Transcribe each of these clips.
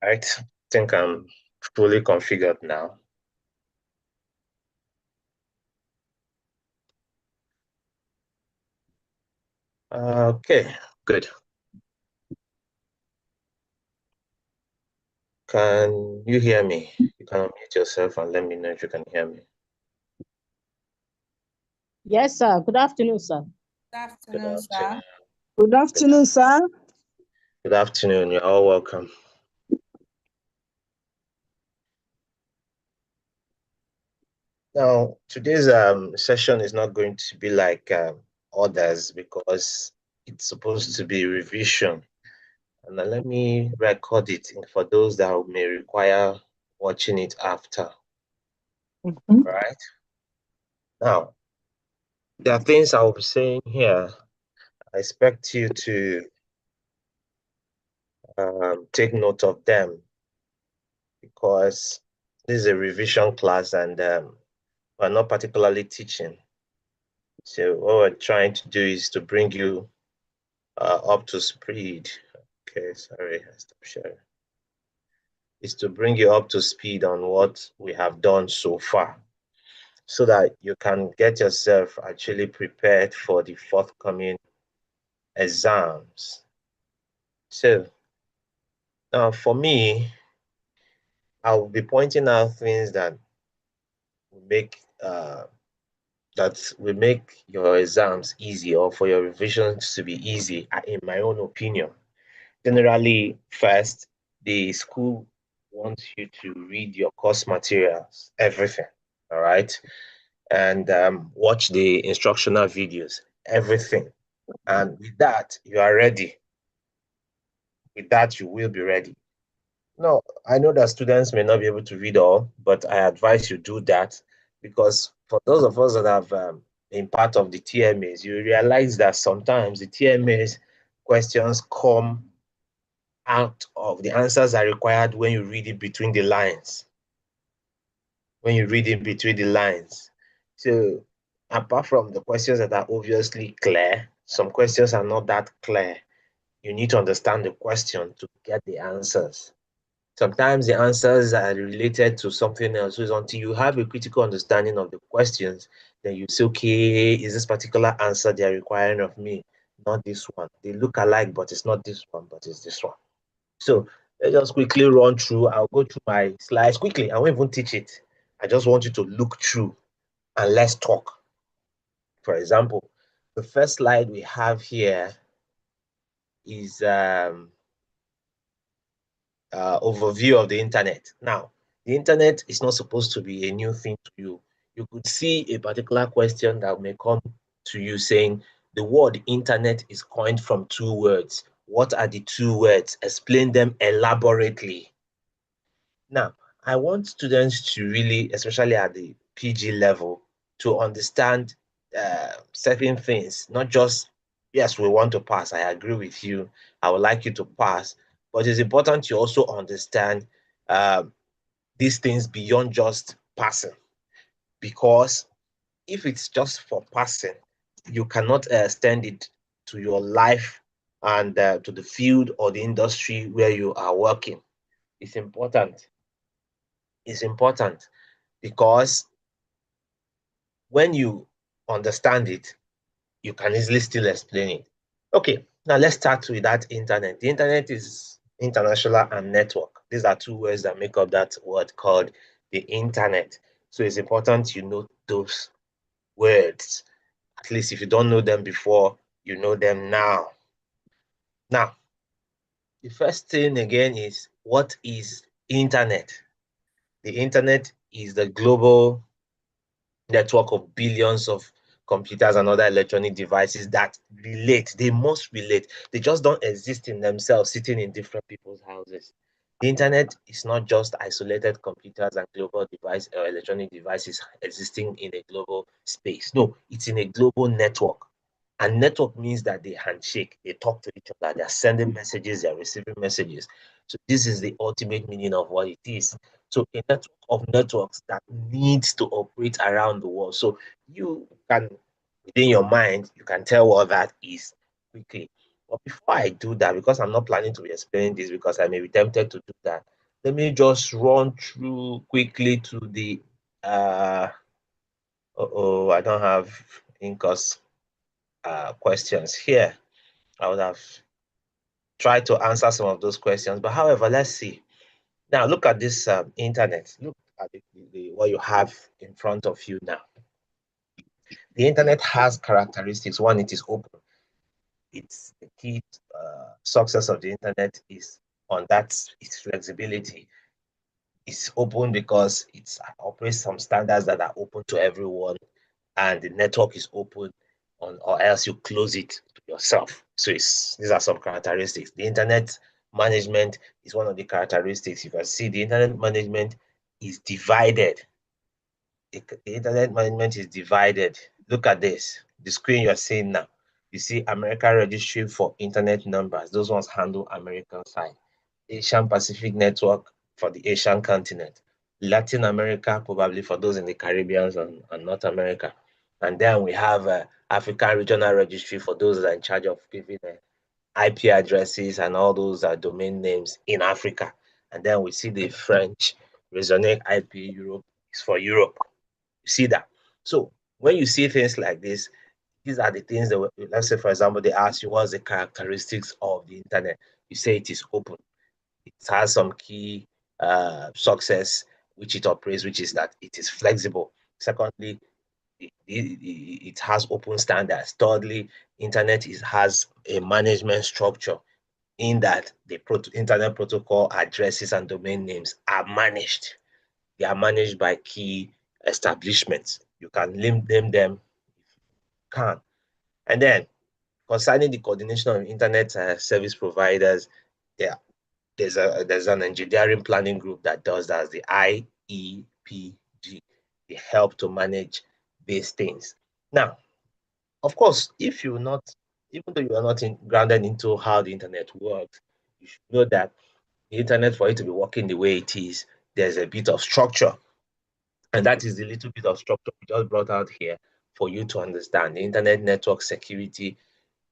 Right. I think I'm fully configured now. Okay, good. Can you hear me? You can unmute yourself and let me know if you can hear me. Yes, sir. Good afternoon, sir. Good Good afternoon, afternoon. sir. Good Good, afternoon, sir. good afternoon. You're all welcome. Now, today's session is not going to be like others because it's supposed to be revision. And then let me record it for those that may require watching it after. Mhm. All right. Now, there are things I'll be saying here. I expect you to take note of them because this is a revision class and we're not particularly teaching. So what we're trying to do is to bring you up to speed. Okay, sorry, I stopped sharing. Is to bring you up to speed on what we have done so far so that you can get yourself actually prepared for the forthcoming exams. So now for me, I'll be pointing out things that will make your exams easy or for your revisions to be easy, in my own opinion. Generally, first, the school wants you to read your course materials, everything, all right? And watch the instructional videos, everything. And with that, you are ready. With that, you will be ready. No, I know that students may not be able to read all, but I advise you do that because for those of us that have been part of the TMAs, you realize that sometimes the TMAs questions come out of the answers are required when you read it between the lines. When you read in between the lines. So apart from the questions that are obviously clear, some questions are not that clear. You need to understand the question to get the answers. Sometimes the answers are related to something else. So it's until you have a critical understanding of the questions, then you say, okay, is this particular answer they're requiring of me? Not this one. They look alike, but it's not this one, but it's this one. So let's just quickly run through. I'll go through my slides quickly. I won't even teach it. I just want you to look through and let's talk. For example, the first slide we have here is overview of the internet. Now, the internet is not supposed to be a new thing to you. You could see a particular question that may come to you saying the word internet is coined from two words. What are the two words? Explain them elaborately. Now, I want students to really, especially at the PG level, to understand certain things, not just, yes, we want to pass. I agree with you. I would like you to pass. But it's important you also understand uh, these things beyond just passing. Because if it's just for passing, you cannot extend it to your life and to the field or the industry where you are working. It's important. It's important because when you understand it, you can easily still explain it. Okay, now let's start with that internet. The internet is international and network. These are two words that make up that word called the internet. So it's important you know those words. At least if you don't know them before, you know them now. Now, the first thing again is what is internet? The internet is the global network of billions of computers and other electronic devices that relate. They must relate. They just don't exist in themselves, sitting in different people's houses. The internet is not just isolated computers and global device or electronic devices existing in a global space. No, it's in a global network. And network means that they handshake, they talk to each other, they're sending messages, they're receiving messages. So this is the ultimate meaning of what it is. So a network of networks that needs to operate around the world. So you can, within your mind, you can tell what that is quickly. But before I do that, because I'm not planning to be explaining this because I may be tempted to do that, let me just run through quickly to the I don't have INCOS questions here. I would have tried to answer some of those questions, but however, let's see. Now look at this internet. Look at what you have in front of you now. The internet has characteristics. One, it is open. It's the key success of the internet is on that its flexibility. It's open because it operates some standards that are open to everyone, and the network is open or else you close it to yourself. So these are some characteristics. The internet management is one of the characteristics. You can see the internet management is divided. The internet management is divided. Look at this, the screen you're seeing now. You see American Registry for Internet Numbers. Those ones handle American side. Asian Pacific Network for the Asian continent. Latin America, probably for those in the Caribbean and North America. And then we have African Regional Registry for those that are in charge of giving IP addresses and all those domain names in Africa. And then we see the French Regional IP Europe is for Europe. You see that? So when you see things like this, these are the things that, let's say, for example, they ask you what's the characteristics of the internet. You say it is open. It has some key success which it operates, which is that it is flexible. Secondly, it has open standards. Thirdly, internet has a management structure in that the internet protocol addresses and domain names are managed. They are managed by key establishments. You can name them if you can. And then concerning the coordination of internet service providers, yeah, there's an engineering planning group that does that, the IEPG. They help to manage these things. Now, of course, if you're not, even though you are not grounded into how the internet works, you should know that the internet, for it to be working the way it is, there's a bit of structure. And that is the little bit of structure we just brought out here for you to understand. The internet network security,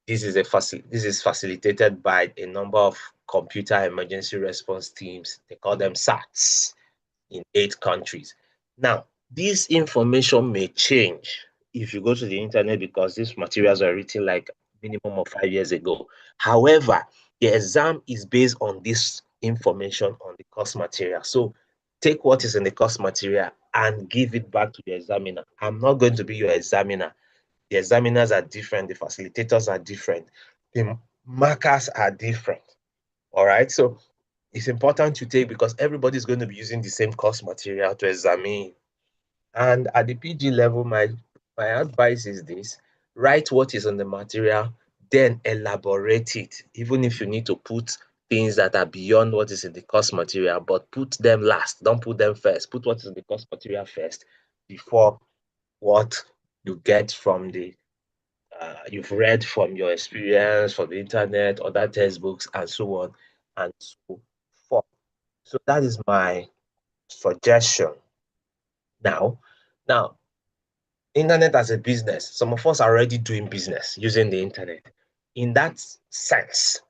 this is facilitated by a number of computer emergency response teams. They call them SATs in 8 countries. Now, this information may change if you go to the internet because these materials are written like minimum of 5 years ago. However, the exam is based on this information on the course material. So take what is in the course material and give it back to the examiner. I'm not going to be your examiner. The examiners are different. The facilitators are different. The markers are different. All right. So it's important to take because everybody's going to be using the same course material to examine. And at the PG level, my advice is this: write what is on the material, then elaborate it, even if you need to put things that are beyond what is in the course material, but put them last. Don't put them first. Put what is in the course material first before what you get from the you've read from your experience, from the internet, other textbooks, and so on and so forth. So that is my suggestion. Now, internet as a business, some of us are already doing business using the internet. In that sense,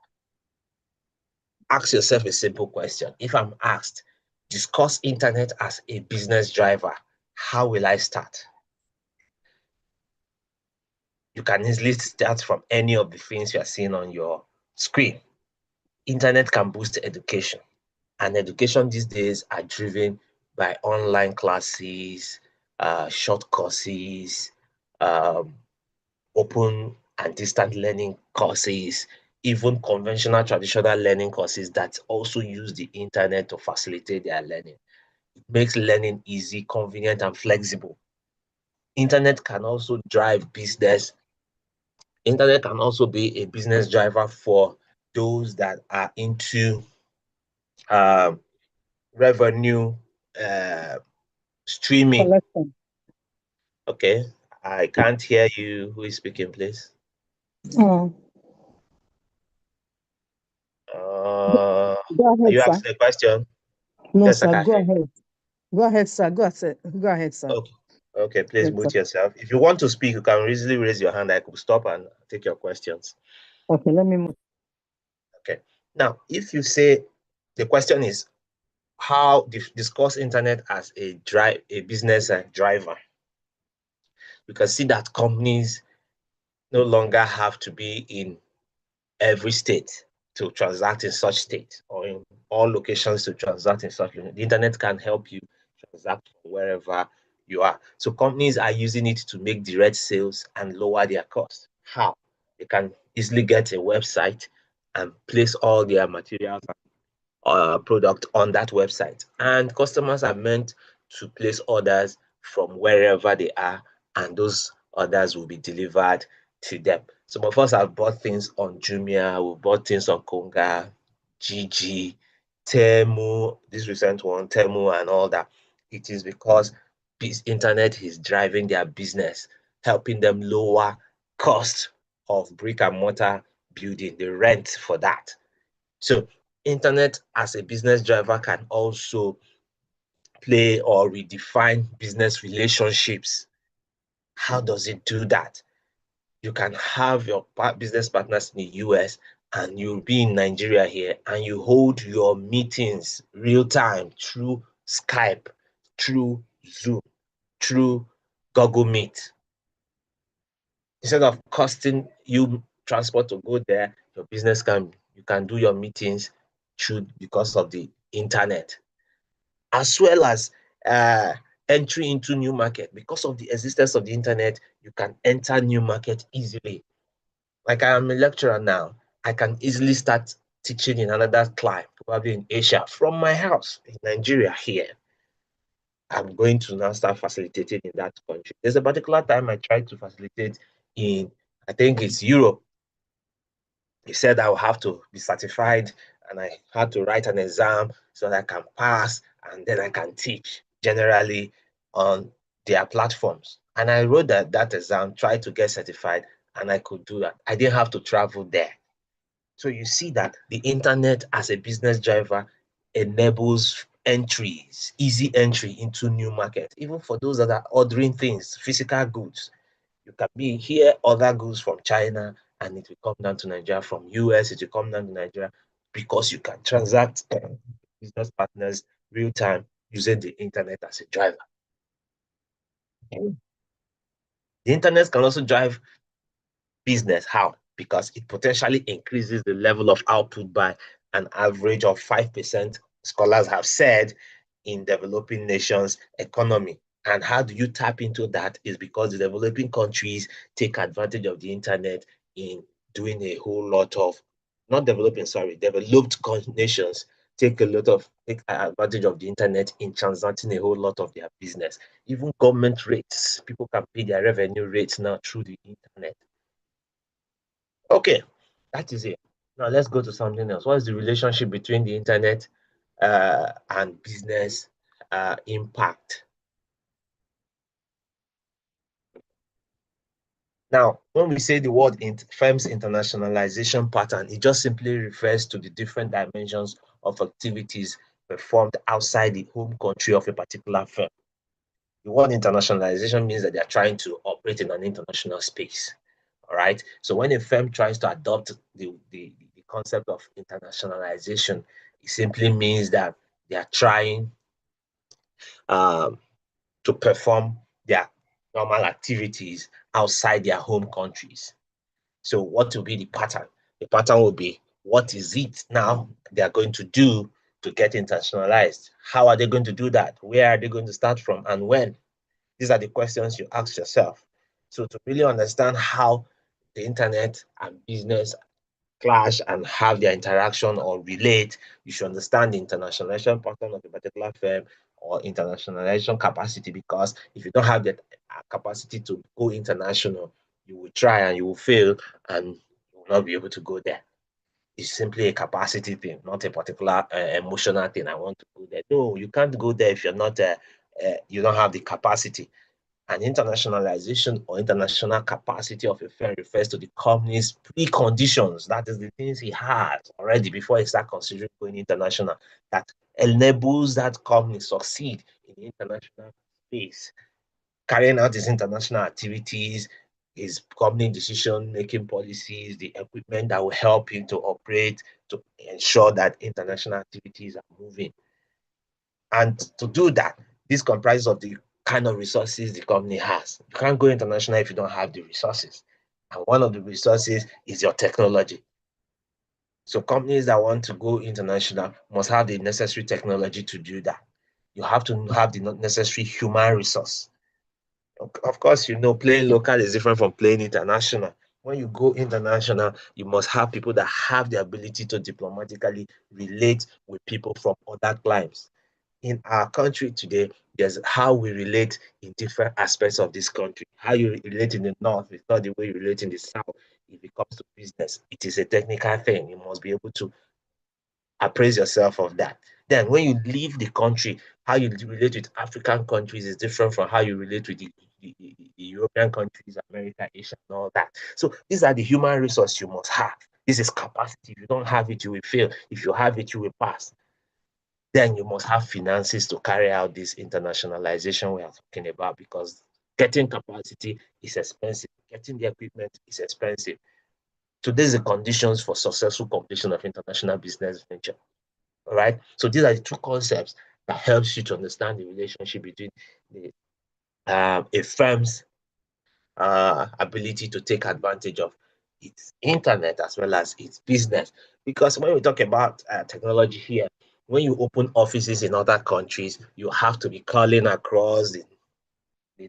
ask yourself a simple question. If I'm asked, discuss internet as a business driver, how will I start? You can easily start from any of the things you are seeing on your screen. Internet can boost education, and education these days are driven by online classes, short courses, open and distant learning courses, even conventional traditional learning courses that also use the internet to facilitate their learning. It makes learning easy, convenient, and flexible. Internet can also drive business. Internet can also be a business driver for those that are into revenue streaming. Collection. Okay, I can't hear you. Who is speaking, please? Mm. Are Go ahead, you sir. asking a question? No, Yes, sir. Go Akashi. ahead. Go ahead, sir. Go ahead, sir. Okay. Okay, please Yes, sir. mute yourself. If you want to speak, you can easily raise your hand. I could stop and take your questions. Okay, let me move. Okay. Now, if you say the question is how discuss internet as a business driver, you can see that companies no longer have to be in every state to transact in such state, or in all locations to transact in such. The internet can help you transact wherever you are. So companies are using it to make direct sales and lower their costs. How? They can easily get a website and place all their materials and product on that website. And customers are meant to place orders from wherever they are, and those orders will be delivered to them. Some of us have bought things on Jumia, we bought things on Konga, Gigi, Temu, this recent one, Temu and all that. It is because this internet is driving their business, helping them lower cost of brick and mortar building, the rent for that. So internet as a business driver can also play or redefine business relationships. How does it do that? You can have your business partners in the US and you'll be in Nigeria here, and you hold your meetings real time through Skype, through Zoom, through Google Meet. Instead of costing you transport to go there, your business you can do your meetings through because of the internet, as well as entry into new market. Because of the existence of the internet, you can enter new market easily. Like I am a lecturer now, I can easily start teaching in another clime, probably in Asia, from my house in Nigeria here. I'm going to now start facilitating in that country. There's a particular time I tried to facilitate in, I think it's Europe. He said I will have to be certified and I had to write an exam so that I can pass and then I can teach generally on their platforms. And I wrote that exam, tried to get certified, and I could do that. I didn't have to travel there. So you see that the internet as a business driver enables entries, easy entry into new markets, even for those that are ordering things, physical goods. You can be here, other goods from China, and it will come down to Nigeria. From US, it will come down to Nigeria because you can transact business partners real time using the internet as a driver. The internet can also drive business. How? Because it potentially increases the level of output by an average of 5%, scholars have said, in developing nations' economy. And how do you tap into that? Is because the developing countries take advantage of the internet in doing a whole lot of, not developing, sorry, developed nations take advantage of the internet in transacting a whole lot of their business. Even government rates, people can pay their revenue rates now through the internet. Okay, that is it. Now let's go to something else. What is the relationship between the internet and business impact? Now, when we say the word firm's internationalization pattern, it just simply refers to the different dimensions of activities performed outside the home country of a particular firm. The word internationalization means that they are trying to operate in an international space. All right. So when a firm tries to adopt the concept of internationalization, it simply means that they are trying to perform their normal activities outside their home countries. So what will be the pattern? The pattern will be, what is it now they are going to do to get internationalized? How are they going to do that? Where are they going to start from and when? These are the questions you ask yourself. So to really understand how the internet and business clash and have their interaction or relate, you should understand the internationalization pattern of a particular firm or internationalization capacity, because if you don't have the capacity to go international, you will try and you will fail and you will not be able to go there. It's simply a capacity thing, not a particular emotional thing. I want to go there. No, you can't go there if you're not, you don't have the capacity. And internationalization or international capacity of a firm refers to the company's preconditions. That is the things he has already before he starts considering going international, that enables that company succeed in the international space, carrying out his international activities, his company decision-making policies, the equipment that will help him to operate, to ensure that international activities are moving. And to do that, this comprises of the kind of resources the company has. You can't go international if you don't have the resources. And one of the resources is your technology. So companies that want to go international must have the necessary technology to do that. You have to have the necessary human resource. Of course, playing local is different from playing international. When you go international, you must have people that have the ability to diplomatically relate with people from other climes. In our country today, there's how we relate in different aspects of this country. How you relate in the north is not the way you relate in the south. If it comes to business, it is a technical thing. You must be able to appraise yourself of that. Then when you leave the country, how you relate with African countries is different from how you relate with the European countries, America, Asia, and all that. So these are the human resources you must have. This is capacity. If you don't have it, you will fail. If you have it, you will pass. Then you must have finances to carry out this internationalization we are talking about, because getting capacity is expensive. Getting the equipment is expensive. So these are the conditions for successful completion of international business venture. All right. So these are the two concepts that helps you to understand the relationship between a firm's ability to take advantage of its internet as well as its business. Because when we talk about technology here, when you open offices in other countries, you have to be calling across the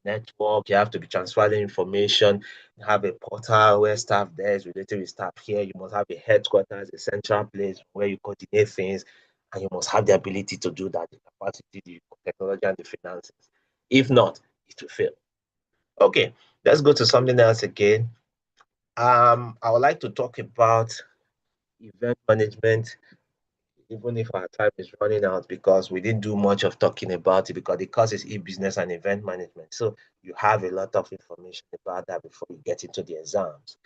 network, you have to be transferring information, you have a portal where staff there is related with staff here, you must have a headquarters, a central place where you coordinate things, and you must have the ability to do that, the capacity, the technology, and the finances. If not, it will fail. Okay, let's go to something else again. I would like to talk about event management, even if our time is running out, because we didn't do much of talking about it, because the course is e-business and event management. So you have a lot of information about that before you get into the exams.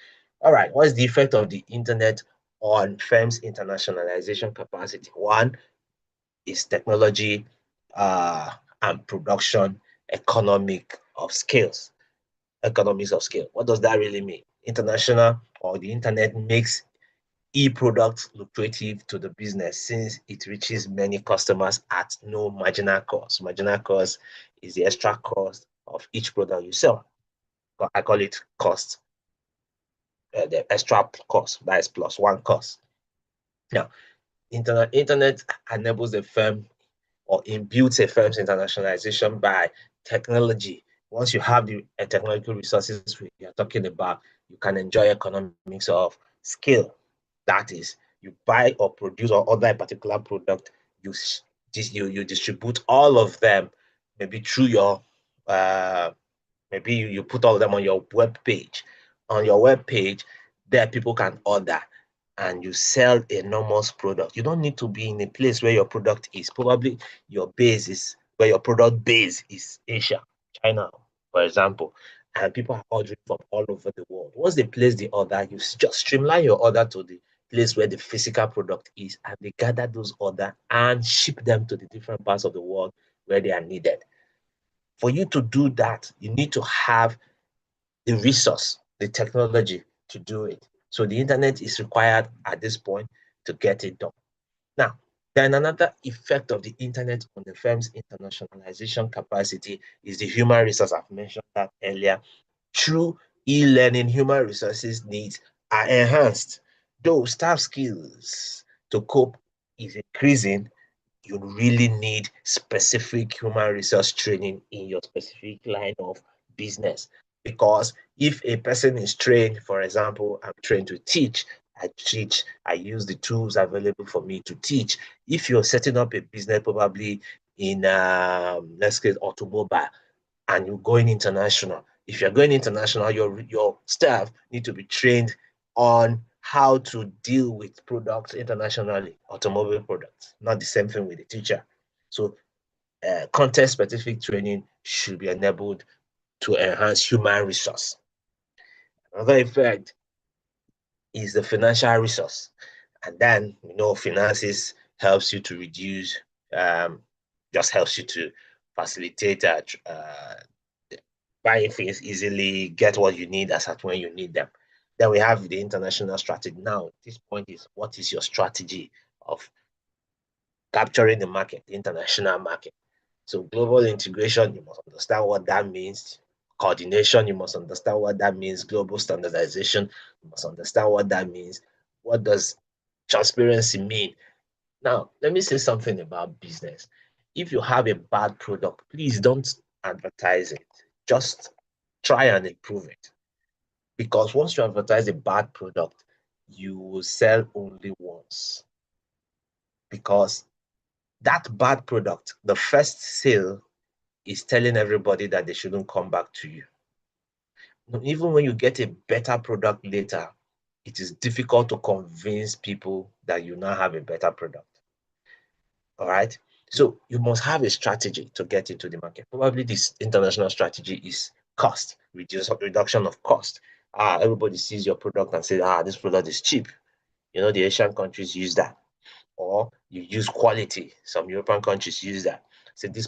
All right, what's the effect of the internet on firms' internationalization capacity? One is technology and production, economic of scales, economies of scale. What does that really mean? International or the internet makes e-products lucrative to the business since it reaches many customers at no marginal cost. Marginal cost is the extra cost of each product you sell. I call it cost, the extra cost, that is plus one cost. Now, internet enables a firm or imbues a firm's internationalization by technology. Once you have the technological resources we are talking about, you can enjoy economics of scale. That is, you buy or produce or order a particular product, you distribute all of them, maybe through your maybe you put all of them on your web page. On your web page, there people can order and you sell enormous product. You don't need to be in a place where your product is. Probably your base is where your product base is Asia, China, for example. And people are ordering from all over the world. Once they place the order, you just streamline your order to the place where the physical product is, and they gather those orders and ship them to the different parts of the world where they are needed. For you to do that, you need to have the resource, the technology to do it. So the internet is required at this point to get it done. Now, then another effect of the internet on the firm's internationalization capacity is the human resource. I've mentioned that earlier. Through e-learning, human resources needs are enhanced. Though staff skills to cope is increasing, you really need specific human resource training in your specific line of business. Because if a person is trained, for example, I'm trained to teach, I use the tools available for me to teach. If you're setting up a business, probably in, let's say, automobile, and you're going international, if you're going international, your staff need to be trained on how to deal with products internationally, automobile products, not the same thing with the teacher. So context-specific training should be enabled to enhance human resource. Another effect is the financial resource. And then, finances helps you to reduce, just helps you to facilitate buying things easily, get what you need as at when you need them. Then we have the international strategy. Now, this point is, what is your strategy of capturing the market, the international market? So global integration, you must understand what that means. Coordination, you must understand what that means. Global standardization, you must understand what that means. What does transparency mean? Now, let me say something about business. If you have a bad product, please don't advertise it. Just try and improve it. Because once you advertise a bad product, you will sell only once. Because that bad product, the first sale, is telling everybody that they shouldn't come back to you. Even when you get a better product later, it is difficult to convince people that you now have a better product. All right. So you must have a strategy to get into the market. Probably this international strategy is cost, reduction of cost. Everybody sees your product and says, this product is cheap. You know, the Asian countries use that. Or you use quality. Some European countries use that. So this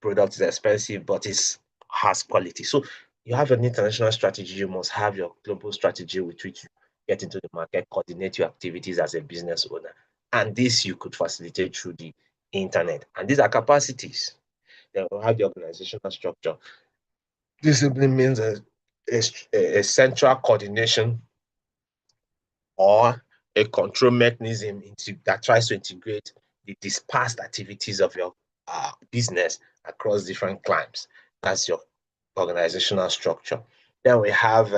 product is expensive, but it has quality. So you have an international strategy. You must have your global strategy with which you get into the market, coordinate your activities as a business owner. And this you could facilitate through the internet. And these are capacities. Then we'll have the organizational structure. This simply means a central coordination or a control mechanism that tries to integrate the dispersed activities of your business across different climes. That's your organizational structure. Then we have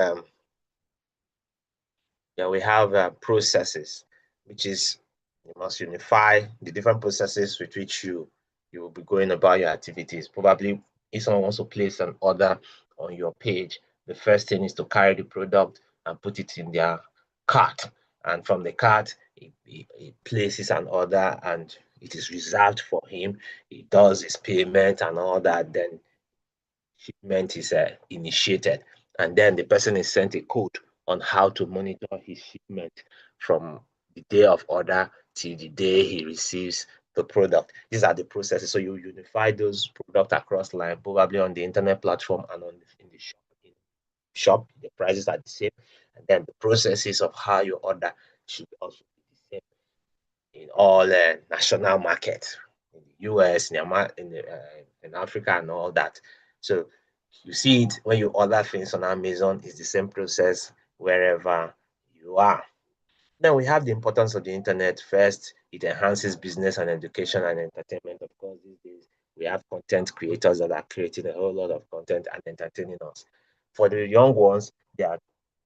processes, which is you must unify the different processes with which you will be going about your activities. Probably if someone wants to place an order on your page, the first thing is to carry the product and put it in their cart. And from the cart, he places an order and it is reserved for him. He does his payment and all that. Then shipment is initiated. And then the person is sent a code on how to monitor his shipment from the day of order till the day he receives the product. These are the processes. So you unify those products across line, probably on the internet platform and in the shop. Shop, the prices are the same, and then the processes of how you order should also be the same in all national markets, in the US, in Africa, and all that. So you see it when you order things on Amazon, it's the same process wherever you are. Then we have the importance of the internet. First, it enhances business and education and entertainment. Of course, these days we have content creators that are creating a whole lot of content and entertaining us. For the young ones, they are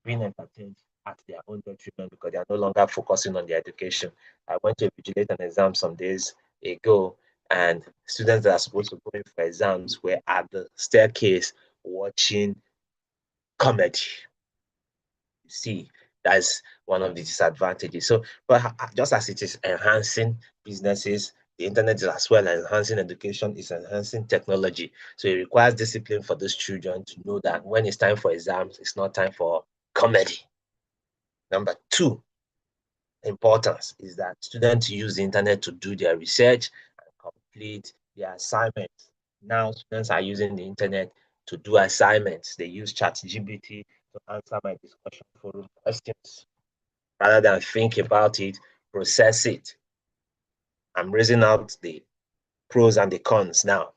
being entertained at their own detriment because they are no longer focusing on their education. I went to vigilate an exam some days ago, and students that are supposed to go in for exams were at the staircase watching comedy. You see, that's one of the disadvantages. So, but just as it is enhancing businesses, the internet is as well enhancing education, is enhancing technology. So it requires discipline for those children to know that when it's time for exams, it's not time for comedy. Number two importance is that students use the internet to do their research and complete their assignments. Now students are using the internet to do assignments. They use ChatGPT to answer my discussion forum questions. Rather than think about it, process it. I'm raising out the pros and the cons now.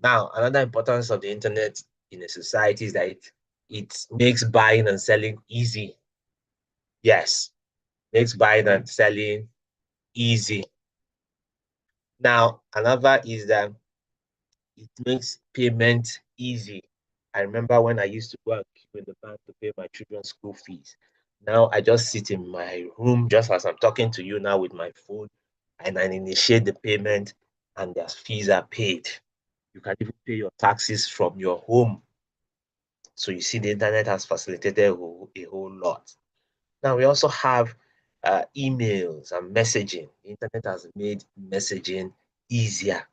Now, another importance of the internet in a society is that it makes buying and selling easy. Yes, makes buying and selling easy. Now, another is that it makes payment easy. I remember when I used to work in the bank to pay my children's school fees. Now I just sit in my room just as I'm talking to you now with my phone and I initiate the payment and their fees are paid. You can even pay your taxes from your home. So you see the internet has facilitated a whole lot. Now we also have emails and messaging. The internet has made messaging easier.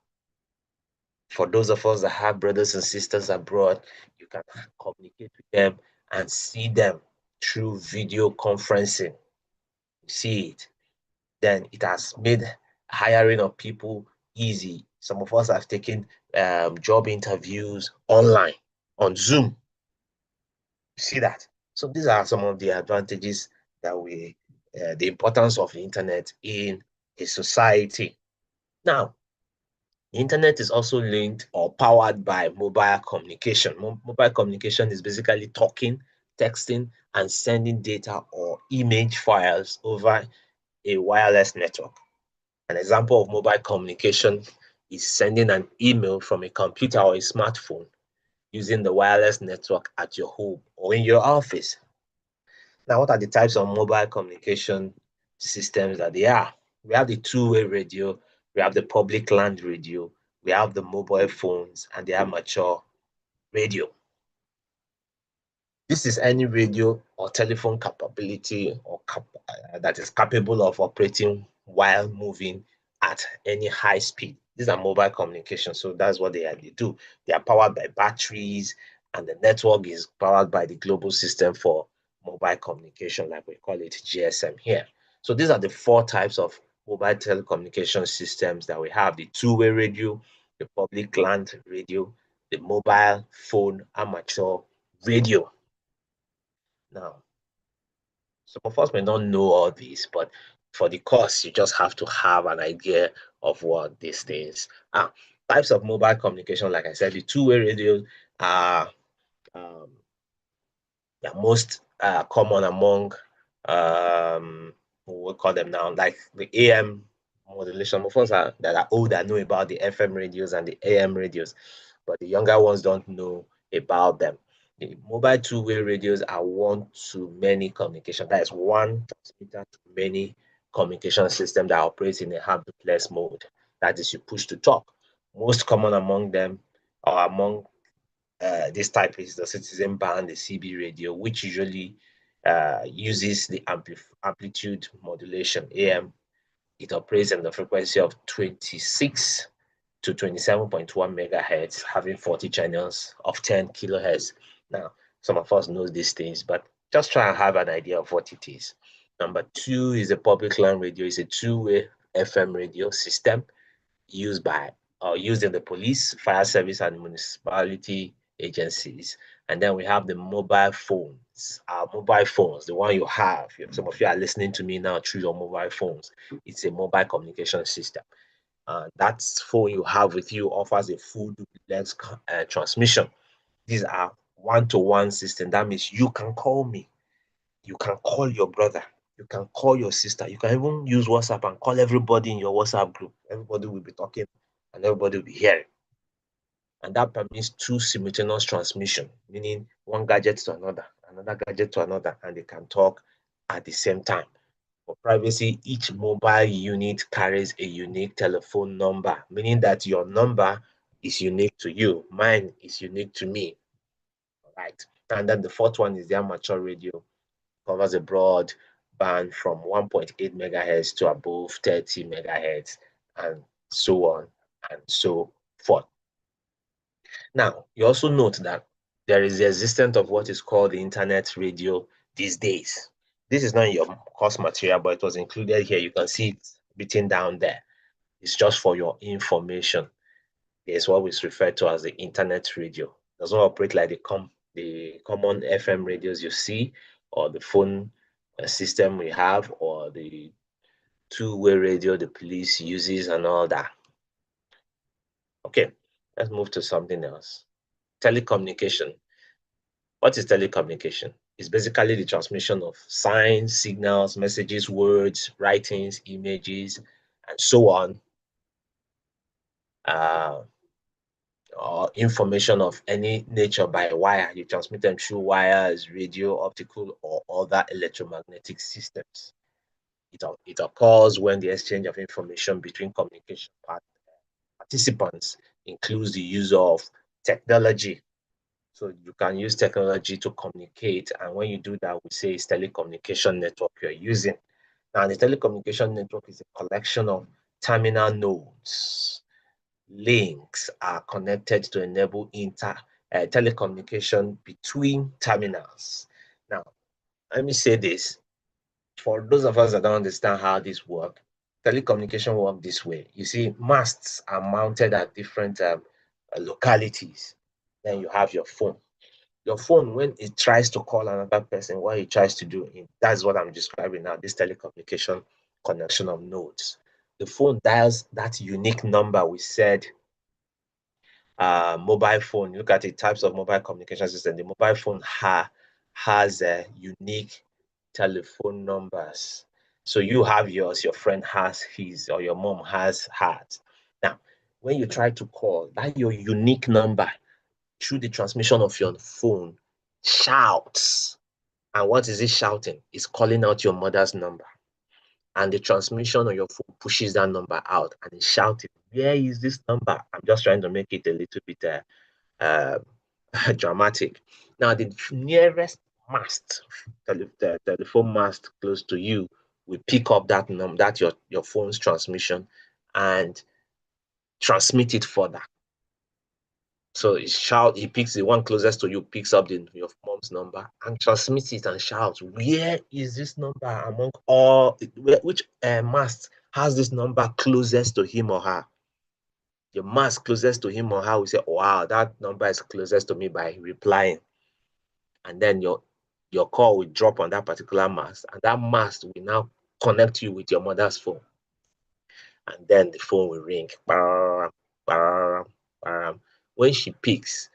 For those of us that have brothers and sisters abroad, you can communicate with them and see them through video conferencing. You see it. Then it has made hiring of people easy. Some of us have taken job interviews online on Zoom. You see that? So these are some of the advantages that the importance of the internet in a society. Now, the internet is also linked or powered by mobile communication. Mobile communication is basically talking, texting, and sending data or image files over a wireless network. An example of mobile communication is sending an email from a computer or a smartphone using the wireless network at your home or in your office. Now, what are the types of mobile communication systems that they are? We have the two-way radio, we have the public land radio, we have the mobile phones, and the amateur radio. This is any radio or telephone capability that is capable of operating while moving at any high speed. These are mobile communication, so that's what they do. They are powered by batteries, and the network is powered by the global system for mobile communication, like we call it GSM here. So these are the four types of mobile telecommunication systems that we have: the two-way radio, the public land radio, the mobile phone amateur radio. Now, some of us may not know all these, but for the course, you just have to have an idea of what these things are. Types of mobile communication, like I said, the two-way radio are most common among what we call them now, like the AM modulation. Most of us that are older know about the FM radios and the AM radios, but the younger ones don't know about them. The mobile two-way radios are one-to-many communication. That is one transmitter to many communication system that operates in a handless mode. That is, you push to talk. Most common among them, or among this type, is the citizen band, the CB radio, which usually uses the amplitude modulation, AM. It operates in the frequency of 26 to 27.1 megahertz, having 40 channels of 10 kilohertz. Now, some of us know these things, but just try and have an idea of what it is. Number two is a public land radio. It's a two-way FM radio system used in the police, fire service, and municipality agencies. And then we have the mobile phones. Our mobile phones, the one you have, some of you are listening to me now through your mobile phones. It's a mobile communication system. That phone you have with you offers a full duplex transmission. These are one-to-one system. That means you can call me, you can call your brother, you can call your sister, you can even use WhatsApp and call everybody in your WhatsApp group. Everybody will be talking and everybody will be hearing. And that permits two simultaneous transmission, meaning one gadget to another gadget to another, and they can talk at the same time. For privacy, each mobile unit carries a unique telephone number, meaning that your number is unique to you. Mine is unique to me. All right. And then the fourth one is the amateur radio. Covers a broad band from 1.8 megahertz to above 30 megahertz, and so on and so forth. Now, you also note that there is the existence of what is called the internet radio these days. This is not in your course material, but it was included here. You can see it written down there. It's just for your information. It's what is referred to as the internet radio. It doesn't operate like the common FM radios you see, or the phone system we have, or the two-way radio the police uses and all that. Okay, let's move to something else. Telecommunication. What is telecommunication? It's basically the transmission of signs, signals, messages, words, writings, images, and so on, or information of any nature by wire. You transmit them through wires, radio, optical, or other electromagnetic systems. It occurs when the exchange of information between communication participants includes the use of technology. So you can use technology to communicate, and when you do that, we say it's telecommunication network you're using. Now, the telecommunication network is a collection of terminal nodes. Links are connected to enable telecommunication between terminals. Now, let me say this. For those of us that don't understand how this works, telecommunication works this way. You see, masts are mounted at different localities. Then you have your phone. Your phone, when it tries to call another person, what it tries to do, that's what I'm describing now, this telecommunication connection of nodes. The phone dials that unique number we said. Mobile phone, look at the types of mobile communication system. The mobile phone has unique telephone numbers. So you have yours, your friend has his, or your mom has hers. Now, when you try to call, that your unique number through the transmission of your phone shouts. And what is it shouting? It's calling out your mother's number. And the transmission on your phone pushes that number out and it's shouting, where is this number? I'm just trying to make it a little bit dramatic. Now, the nearest mast, the telephone mast close to you, will pick up that number, that your phone's transmission, and transmit it further. So he picks the one closest to you, picks up your mom's number and transmits it and shouts, where is this number among all, which mast has this number closest to him or her? Your mast closest to him or her will say, wow, that number is closest to me by replying. And then your call will drop on that particular mast, and that mast will now connect you with your mother's phone. And then the phone will ring. When she picks,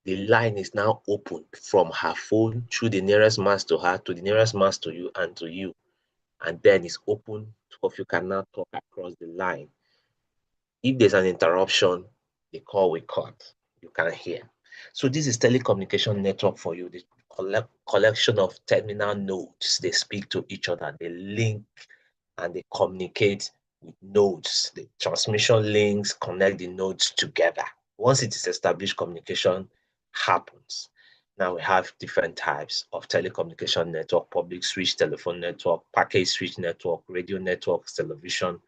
the line is now open from her phone through the nearest mast to her, to the nearest mast to you, and to you. And then it's open, two of you can now talk across the line. If there's an interruption, the call will cut. You can't hear. So this is telecommunication network for you. The collection of terminal nodes. They speak to each other. They link and they communicate with nodes. The transmission links connect the nodes together. Once it is established, communication happens. Now we have different types of telecommunication network: public switch telephone network, packet switch network, radio networks, television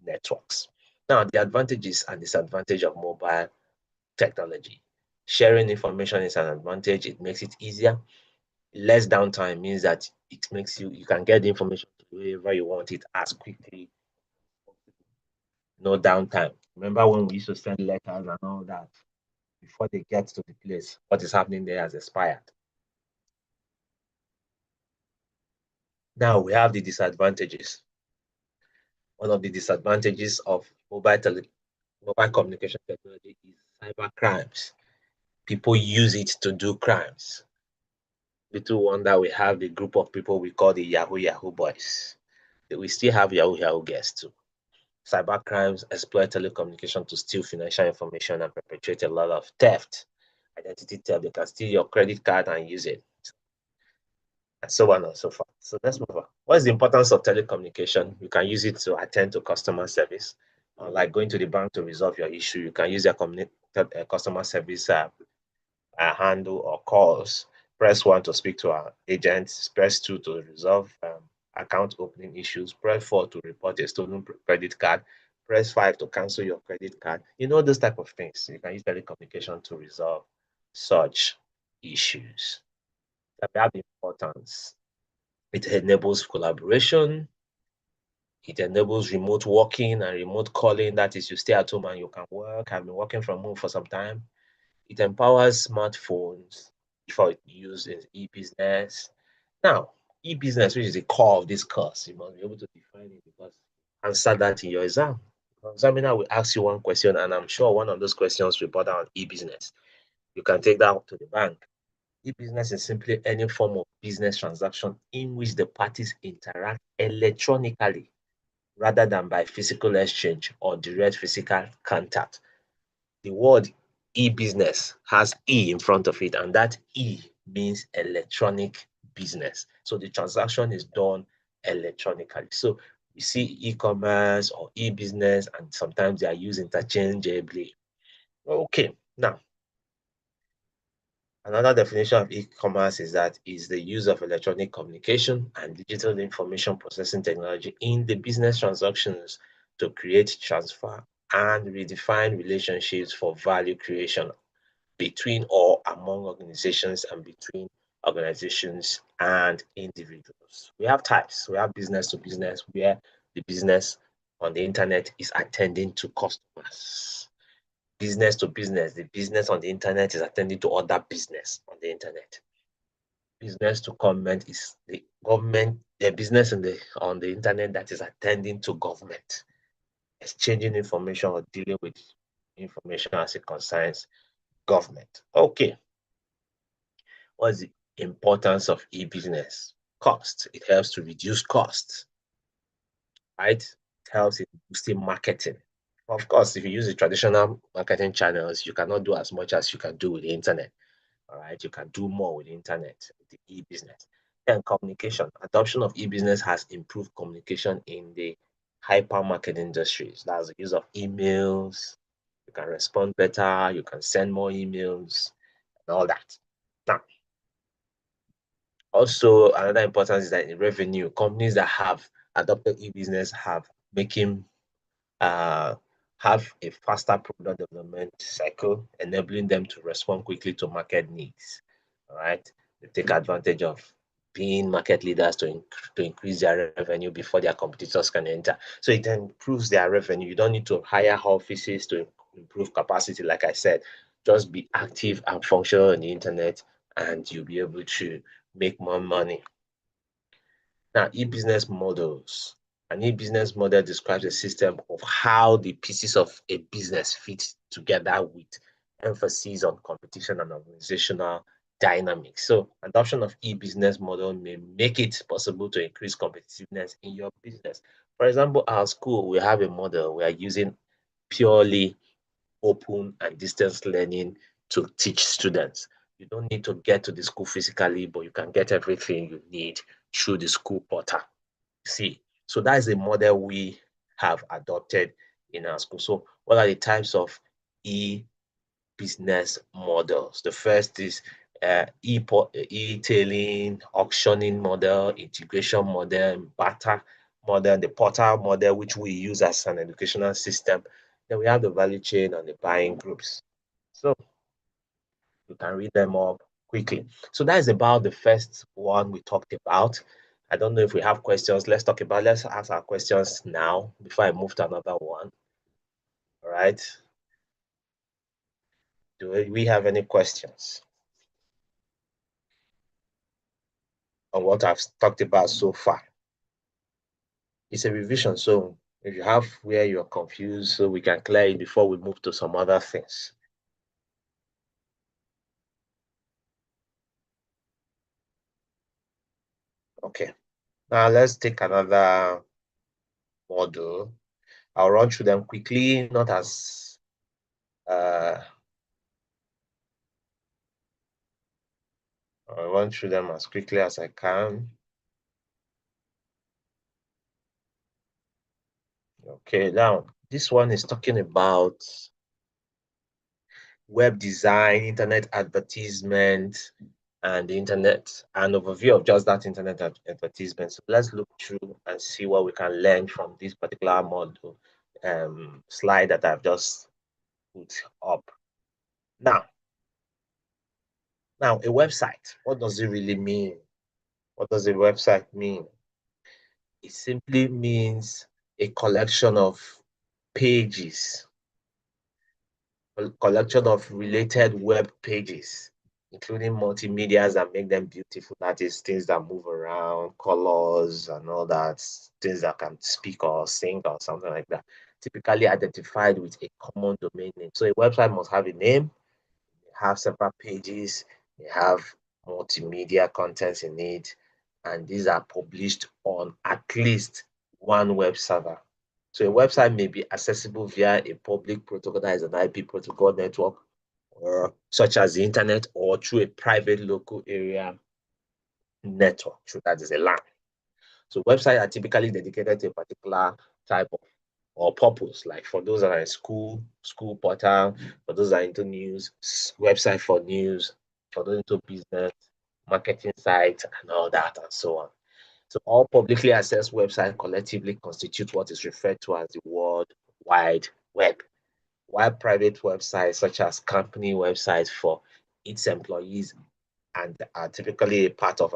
networks. Now, the advantages and disadvantages of mobile technology. Sharing information is an advantage. It makes it easier. Less downtime means that it makes you can get the information wherever you want it as quickly. No downtime. Remember when we used to send letters and all that? Before they get to the place, what is happening there has expired. Now we have the disadvantages. One of the disadvantages of mobile communication technology is cyber crimes. People use it to do crimes. Little wonder we have the group of people we call the Yahoo boys. We still have Yahoo girls too. Cyber crimes exploit telecommunication to steal financial information and perpetrate a lot of theft. Identity theft, they can steal your credit card and use it. And so on and so forth. So let's move on. What is the importance of telecommunication? You can use it to attend to customer service. Like going to the bank to resolve your issue, you can use their customer service handle or calls. Press 1 to speak to our agents. Press 2 to resolve account opening issues. Press 4 to report a stolen credit card. Press 5 to cancel your credit card. You know, those type of things. You can use telecommunication to resolve such issues. That have importance. It enables collaboration. It enables remote working and remote calling. That is, you stay at home and you can work. I've been working from home for some time. It empowers smartphones for use in e-business. Now, e-business, which is the core of this course, you must be able to define it because answer that in your exam. The examiner will ask you one question, and I'm sure one of those questions will bother on e-business. You can take that to the bank. E-business is simply any form of business transaction in which the parties interact electronically rather than by physical exchange or direct physical contact. The word e-business has E in front of it, and that E means electronic business. So the transaction is done electronically. So you see e-commerce or e-business, and sometimes they are used interchangeably. Okay, now another definition of e-commerce is the use of electronic communication and digital information processing technology in the business transactions to create, transfer, and redefine relationships for value creation between or among organizations and between organizations and individuals. We have types. We have business to business, where the business on the internet is attending to customers. business to business. The business on the internet is attending to other business on the internet. Business to government is the business on the internet that is attending to government, exchanging information or dealing with information as it concerns government. Okay. What's the importance of e-business? Cost. It helps to reduce costs, right? It helps in boosting marketing. Of course, if you use the traditional marketing channels, you cannot do as much as you can do with the internet. All right, you can do more with the internet, the e-business. And communication. Adoption of e-business has improved communication in the hypermarket industries. That's the use of emails. You can respond better. You can send more emails and all that. Now, also, another importance is that in revenue, companies that have adopted e-business have a faster product development cycle, enabling them to respond quickly to market needs. All right, they take advantage of being market leaders to increase their revenue before their competitors can enter. So it improves their revenue. You don't need to hire offices to improve capacity. Like I said, just be active and functional on the internet, and you'll be able to make more money. Now, e-business models. An e-business model describes a system of how the pieces of a business fit together with emphasis on competition and organizational dynamics. So, adoption of e-business model may make it possible to increase competitiveness in your business. For example, our school, we have a model we are using purely open and distance learning to teach students. You don't need to get to the school physically, but you can get everything you need through the school portal. See, so that is a model we have adopted in our school. So what are the types of e-business models? The first is e-tailing, auctioning model, integration model, barter model, the portal model, which we use as an educational system. Then we have the value chain and the buying groups. So you can read them up quickly. So that is about the first one we talked about. I don't know if we have questions. Let's ask our questions now before I move to another one. All right. Do we have any questions on what I've talked about so far? It's a revision, so if you have where you're confused, so we can clear it before we move to some other things. Okay. Now let's take another model. I'll run through them quickly, not as I'll run through them as quickly as I can. Okay, now this one is talking about web design, internet advertisement, and the internet, an overview of just that internet advertisement. So let's look through and see what we can learn from this particular model slide that I've just put up. Now, a website, what does it really mean? What does a website mean? It simply means a collection of pages, a collection of related web pages, including multimedia that make them beautiful. That is, things that move around, colors and all that, things that can speak or sing or something like that, typically identified with a common domain name. So a website must have a name, have several pages, they have multimedia contents in it, and these are published on at least one web server. So a website may be accessible via a public protocol, that is an IP protocol network, or such as the internet, or through a private local area network, so that is a LAN. So websites are typically dedicated to a particular type of or purpose, like for those that are in school portal, for those that are into news, website for news, for those into business, marketing sites, and all that, and so on. So all publicly accessed websites collectively constitute what is referred to as the World Wide Web, while private websites, such as company websites for its employees, and are typically a part of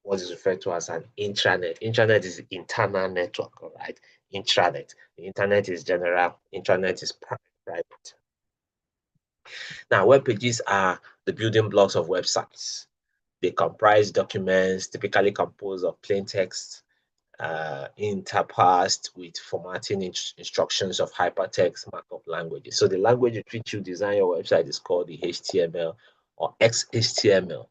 what is referred to as an intranet. Intranet is internal network, all right? Intranet. The internet is general, intranet is private. Now, web pages are the building blocks of websites. They comprise documents typically composed of plain text, interparsed with formatting instructions of hypertext markup languages. So the language with which you design your website is called the HTML or XHTML.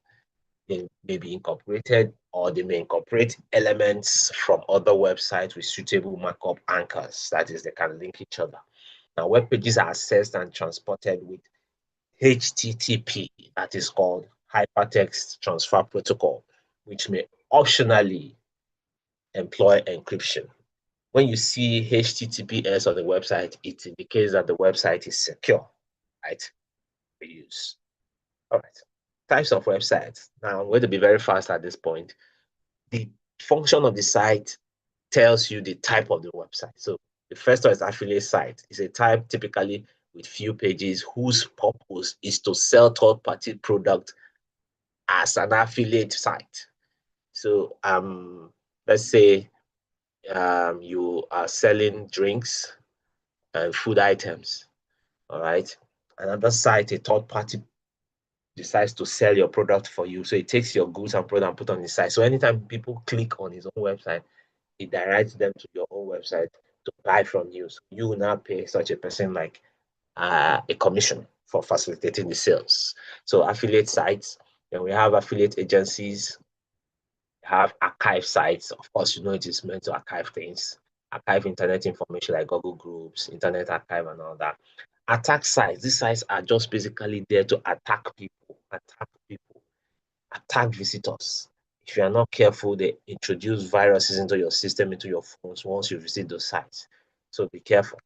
They may be incorporated or they may incorporate elements from other websites with suitable markup anchors. That is, they can link each other. Now, web pages are accessed and transported with HTTP, that is called Hypertext Transfer Protocol, which may optionally employ encryption. When you see HTTPS on the website, it indicates that the website is secure, right? For use. All right. Types of websites. Now, I'm going to be very fast at this point. The function of the site tells you the type of the website. So the first one is affiliate site. It's a type typically with few pages whose purpose is to sell third-party product as an affiliate site. So let's say you are selling drinks and food items, all right? Another site, a third party decides to sell your product for you. So it takes your goods and product and put on the site. So anytime people click on his own website, it directs them to your own website to buy from you. So you will now pay such a person like a commission for facilitating the sales. So affiliate sites, then we have affiliate agencies, have archive sites. Of course, you know it is meant to archive things, archive internet information like Google Groups, Internet Archive, and all that. Attack sites. These sites are just basically there to attack people, attack visitors. If you are not careful, they introduce viruses into your system, into your phones once you visit those sites. So be careful.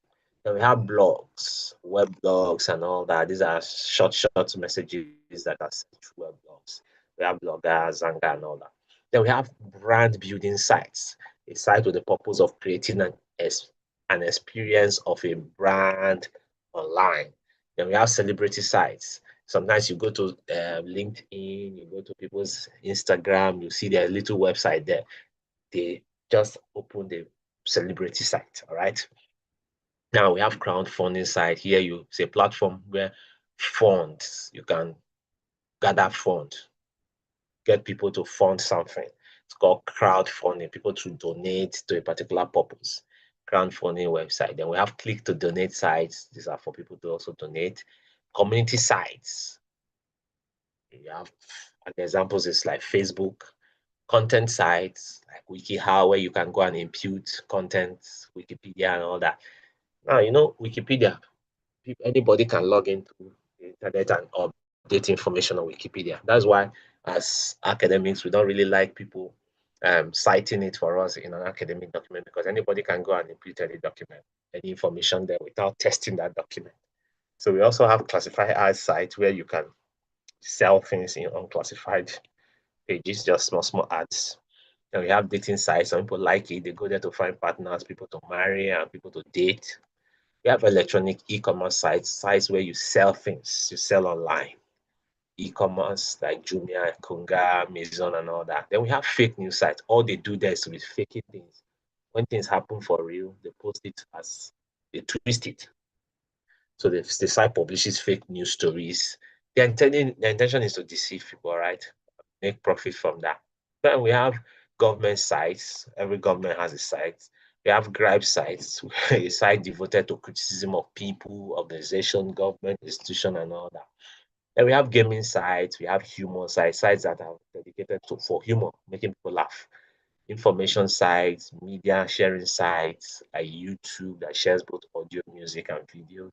Then we have blogs, web blogs, and all that. These are short messages that are sent through web blogs. We have bloggers, Zanga, and all that. Then we have brand building sites, a site with the purpose of creating an experience of a brand online. Then we have celebrity sites. Sometimes you go to LinkedIn, you go to people's Instagram, you see their little website there. They just open the celebrity site, all right? Now we have crowdfunding site. Here it's a platform where funds, you can gather funds, get people to fund something. It's called crowdfunding, people to donate to a particular purpose. Crowdfunding website. Then we have click to donate sites. These are for people to also donate. Community sites. You have examples is like Facebook. Content sites like WikiHow, where you can go and impute content, Wikipedia and all that. Now, you know, Wikipedia, anybody can log into the internet and update information on Wikipedia. That's why, as academics, we don't really like people citing it for us in an academic document, because anybody can go and impute any document, any information there without testing that document. So we also have classified ad sites where you can sell things in unclassified pages, just small ads. And we have dating sites. Some people like it. They go there to find partners, people to marry, and people to date. We have electronic e-commerce sites where you sell things, you sell online. E-commerce like Jumia, Konga, Amazon, and all that. Then we have fake news sites. All they do there is to be faking things. When things happen for real, they post it as, they twist it. So the site publishes fake news stories. The intention is to deceive people, right? Make profit from that. Then we have government sites. Every government has a site. We have gripe sites, a site devoted to criticism of people, organization, government, institution, and all that. Then we have gaming sites. We have humor sites that are dedicated for humor, making people laugh. Information sites, media sharing sites like YouTube that shares both audio, music, and videos.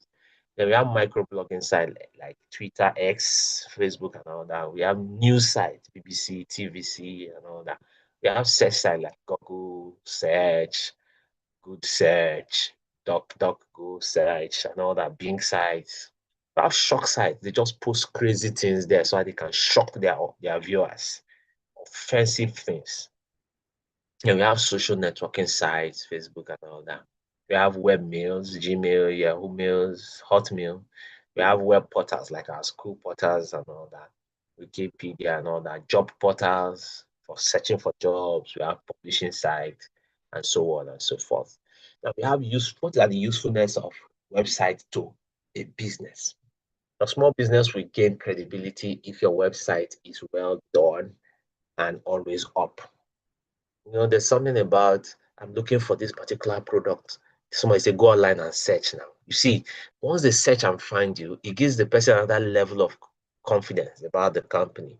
Then we have microblogging sites like Twitter, X, Facebook, and all that. We have news sites, BBC, TVC, and all that. We have search sites like Google Search, Good Search, Go Search, and all that. Bing sites. We have shock sites. They just post crazy things there so that they can shock their viewers. Offensive things. And we have social networking sites, Facebook, and all that. We have web mails, Gmail, Yahoo Mails, Hotmail. We have web portals like our school portals and all that, Wikipedia and all that, job portals for searching for jobs. We have publishing sites and so on and so forth. Now we have what are the usefulness of websites to a business? A small business will gain credibility if your website is well done and always up. There's something about I'm looking for this particular product. Somebody say go online and search now. You see, once they search and find you, it gives the person another level of confidence about the company.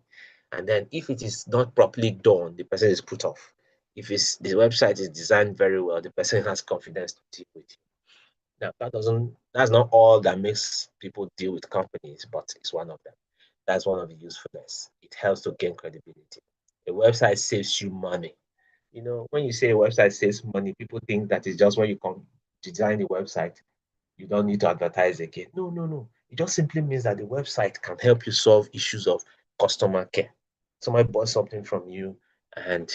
And then if it is not properly done, the person is put off. If the website is designed very well, the person has confidence to deal with you. Now that's not all that makes people deal with companies, but it's one of them. That's one of the usefulness. It helps to gain credibility. A website saves you money. When you say a website saves money, people think that it's just when you come design the website, you don't need to advertise again. No, no, no. It just simply means that the website can help you solve issues of customer care. Somebody bought something from you, and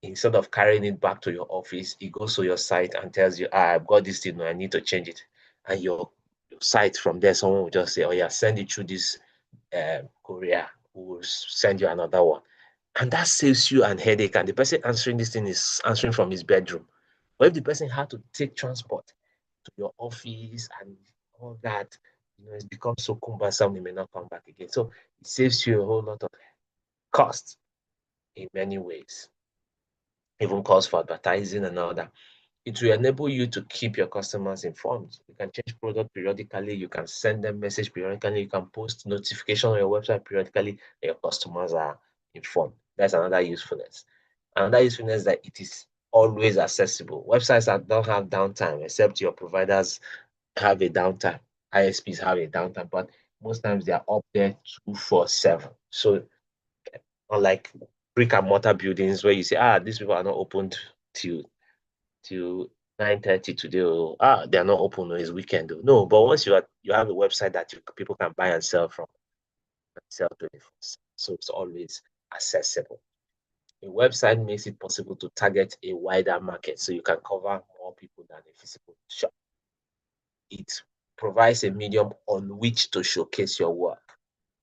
instead of carrying it back to your office, it goes to your site and tells you, I've got this thing, I need to change it. And your site from there, someone will just say, oh yeah, send it through this courier, who will send you another one. And that saves you an headache. And the person answering this thing is answering from his bedroom. But if the person had to take transport to your office and all that, it's become so cumbersome, they may not come back again. So it saves you a whole lot of cost in many ways, even cost for advertising and all that. It will enable you to keep your customers informed. You can change product periodically, you can send them message periodically, you can post notification on your website periodically, and your customers are informed. That's another usefulness. Another usefulness that it is always accessible. Websites that don't have downtime, except your providers have a downtime. ISPs have a downtime, but most times they are up there 24/7. So unlike brick and mortar buildings where you say, these people are not opened till 9:30 today. They are not open. No, it's weekend. No, but once you have a website that people can buy and sell from, and sell 24/7, so it's always accessible. A website makes it possible to target a wider market, so you can cover more people than a physical shop. It provides a medium on which to showcase your work.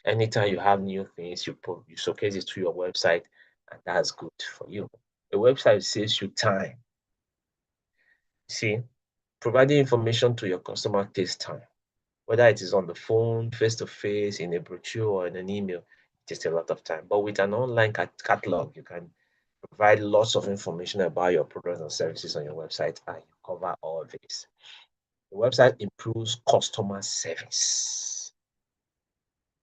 Anytime you have new things, you showcase it through your website, and that's good for you. A website saves you time. See, providing information to your customer takes time. Whether it is on the phone, face-to-face, in a brochure, or in an email, it takes a lot of time. But with an online catalog, you can provide lots of information about your products and services on your website, and you cover all this. The website improves customer service.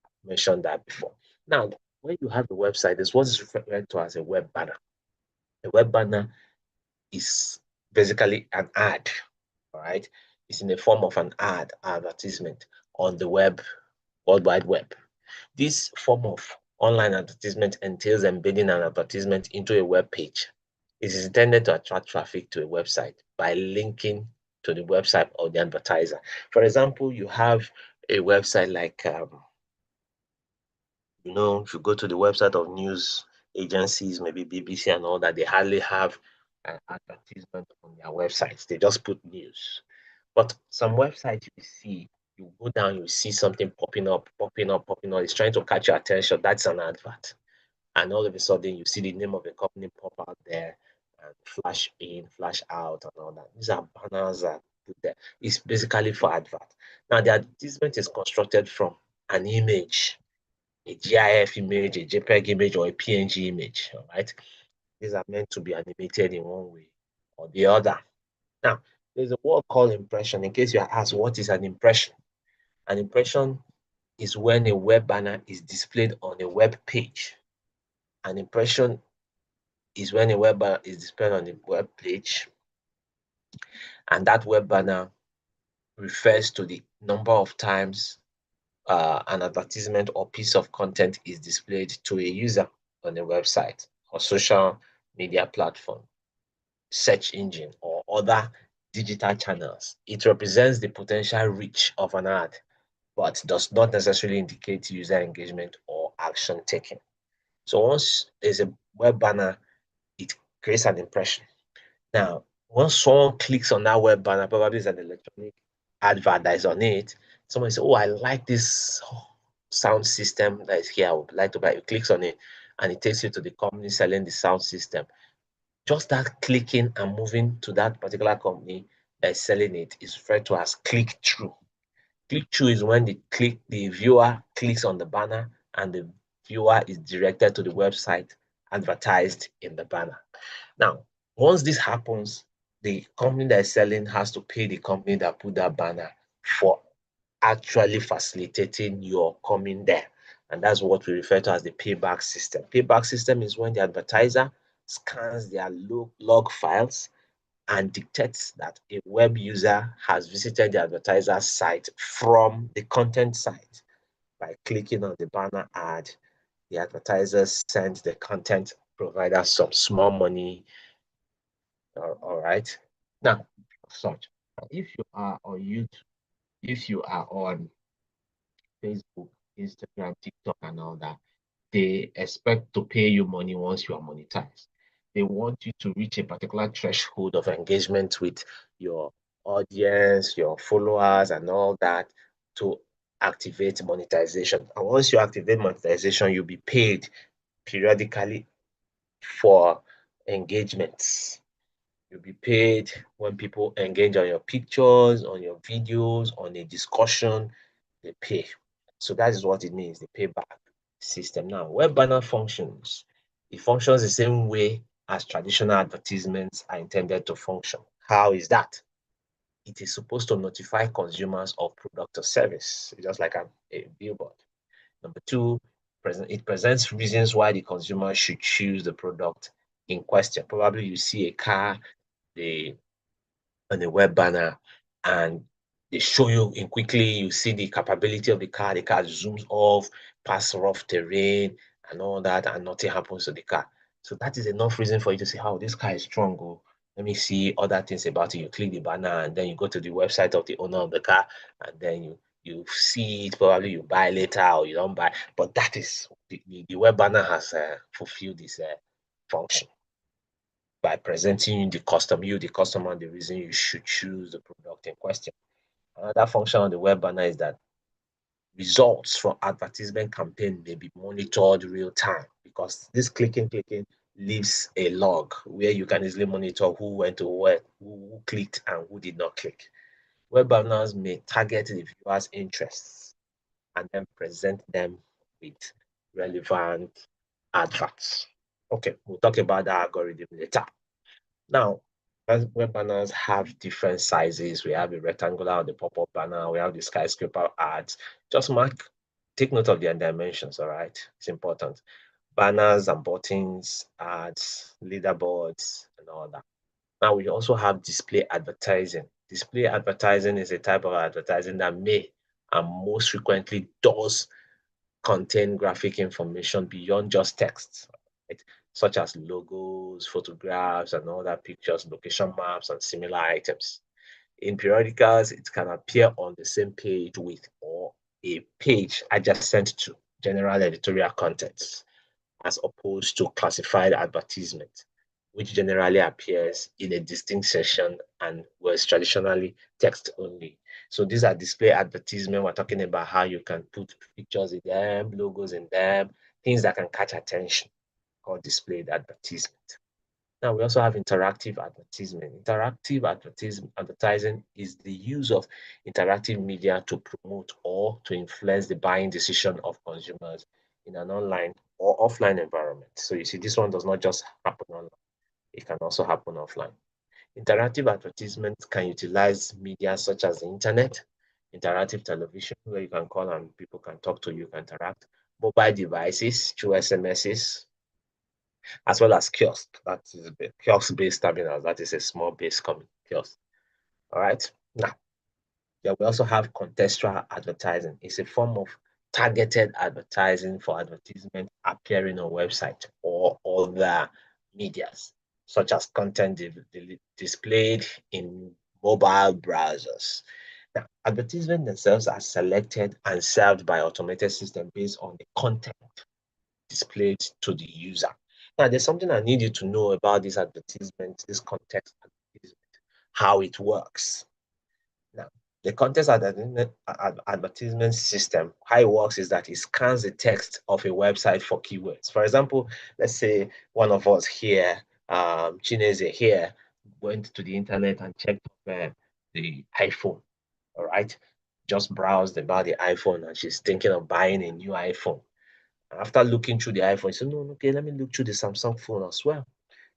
I mentioned that before. Now, when you have a website, there's what is referred to as a web banner. A web banner is basically an ad, all right? It's in the form of an advertisement on the World Wide Web. This form of online advertisement entails embedding an advertisement into a web page. It is intended to attract traffic to a website by linking to the website of the advertiser. For example, you have a website like, if you go to the website of news agencies, maybe BBC and all that, they hardly have an advertisement on their websites. They just put news. But some websites you see, you go down, you see something popping up. It's trying to catch your attention. That's an advert. And all of a sudden, you see the name of the company pop out there and flash in, flash out, and all that. These are banners that put there. It's basically for advert. Now, the advertisement is constructed from an image, a GIF image, a JPEG image, or a PNG image. All right. These are meant to be animated in one way or the other. Now, there's a word called impression. In case you are asked, what is an impression? An impression is when a web banner is displayed on a web page. An impression is when a web banner is displayed on a web page, and that web banner refers to the number of times an advertisement or piece of content is displayed to a user on a website or social media platform, search engine, or other digital channels. It represents the potential reach of an ad, but does not necessarily indicate user engagement or action taken. So once there's a web banner, it creates an impression. Now, once someone clicks on that web banner, probably it's an electronic advert that is on it, someone says, I like this sound system that is here. I would like to buy it. It clicks on it, and it takes you to the company selling the sound system. Just that clicking and moving to that particular company that is selling it is referred to as click-through. Click-through is when the viewer clicks on the banner and the viewer is directed to the website advertised in the banner. Now, once this happens, the company that is selling has to pay the company that put that banner for actually facilitating your coming there. And that's what we refer to as the payback system. Payback system is when the advertiser scans their log files and dictates that a web user has visited the advertiser's site from the content site. By clicking on the banner ad, the advertiser sends the content provider some small money. All right. Now, such if you are on YouTube, if you are on Facebook, Instagram, TikTok, and all that, they expect to pay you money once you are monetized. They want you to reach a particular threshold of engagement with your audience, your followers, and all that to activate monetization. And once you activate monetization, you'll be paid periodically for engagements. You'll be paid when people engage on your pictures, on your videos, on a discussion, they pay. So that is what it means, the payback system. Now, web banner functions. It functions the same way as traditional advertisements are intended to function. How is that? It is supposed to notify consumers of product or service, just like a billboard. Number two, it presents reasons why the consumer should choose the product in question. Probably you see a car, on the web banner, and they show you in quickly, you see the capability of the car zooms off, pass rough terrain and all that, and nothing happens to the car. So that is enough reason for you to say, oh, this car is strong. Oh, let me see other things about it. You click the banner and then you go to the website of the owner of the car, and then you see it, probably you buy later or you don't buy. But that is the web banner has fulfilled this function by presenting the customer, the reason you should choose the product in question. Another function on the web banner is that results from advertisement campaign may be monitored real time, because this clicking leaves a log where you can easily monitor who went to where, who clicked and who did not click. Web banners may target the viewer's interests and then present them with relevant adverts. Okay, we'll talk about the algorithm later. Now, web banners have different sizes. We have a rectangular or the pop-up banner. We have the skyscraper ads. Just take note of their dimensions, all right? It's important. Banners and buttons, ads, leaderboards, and all that. Now, we also have display advertising. Display advertising is a type of advertising that may and most frequently does contain graphic information beyond just text, right? Such as logos, photographs, and other pictures, location maps, and similar items. In periodicals, it can appear on the same page with or a page adjacent to general editorial contents, as opposed to classified advertisement, which generally appears in a distinct section and was traditionally text only. So these are display advertisement. We're talking about how you can put pictures in them, logos in them, things that can catch attention, called displayed advertisement. Now we also have interactive advertisement. Advertising is the use of interactive media to promote or to influence the buying decision of consumers in an online or offline environment. So you see, this one does not just happen online, it can also happen offline. Interactive advertisements can utilize media such as the internet, interactive television, where you can call and people can talk to you, can interact, mobile devices through SMSs, as well as kiosk. That is kiosk-based terminals. That is a small base coming kiosk. All right. Now, we also have contextual advertising. It's a form of targeted advertising for advertisement appearing on website or other medias, such as content displayed in mobile browsers. Now, advertisements themselves are selected and served by automated system based on the content displayed to the user. Now, there's something I need you to know about this advertisement, this context advertisement, how it works. Now, the context advertisement system, how it works is that it scans the text of a website for keywords. For example, let's say one of us here, Chinese here, went to the internet and checked the iPhone, all right? just browsed about the iPhone and she's thinking of buying a new iPhone. After looking through the iPhone, she said, no, okay, let me look through the Samsung phone as well.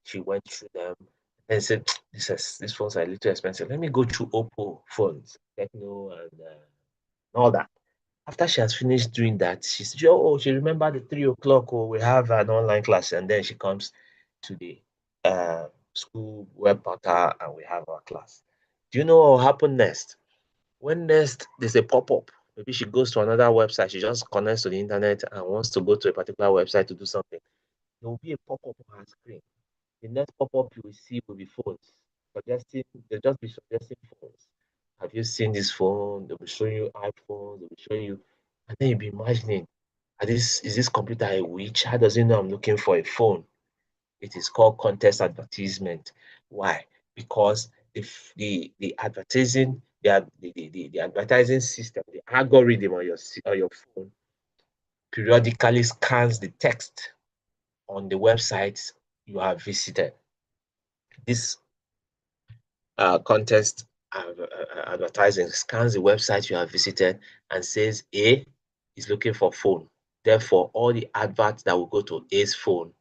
She went through them and said, these phones are a little expensive. Let me go through Oppo phones, Techno, and all that. After she has finished doing that, she said, oh, she remembered the 3 o'clock, oh, we have an online class. And then she comes to the school web portal and we have our class. Do you know what will happen next? When next there's a pop-up, maybe she goes to another website, she just connects to the internet and wants to go to a particular website to do something. There will be a pop-up on her screen. The next pop-up you will see will be phones. They'll just be suggesting phones. Have you seen this phone? They'll be showing you iPhones, they'll be showing you, and then you'll be imagining, is this computer a witch? How does it know I'm looking for a phone? It is called contest advertisement. Why? Because if the advertising, the advertising system, the algorithm on your phone periodically scans the text on the websites you have visited. This contest advertising scans the website you have visited and says A is looking for phone. Therefore, all the adverts that will go to A's phone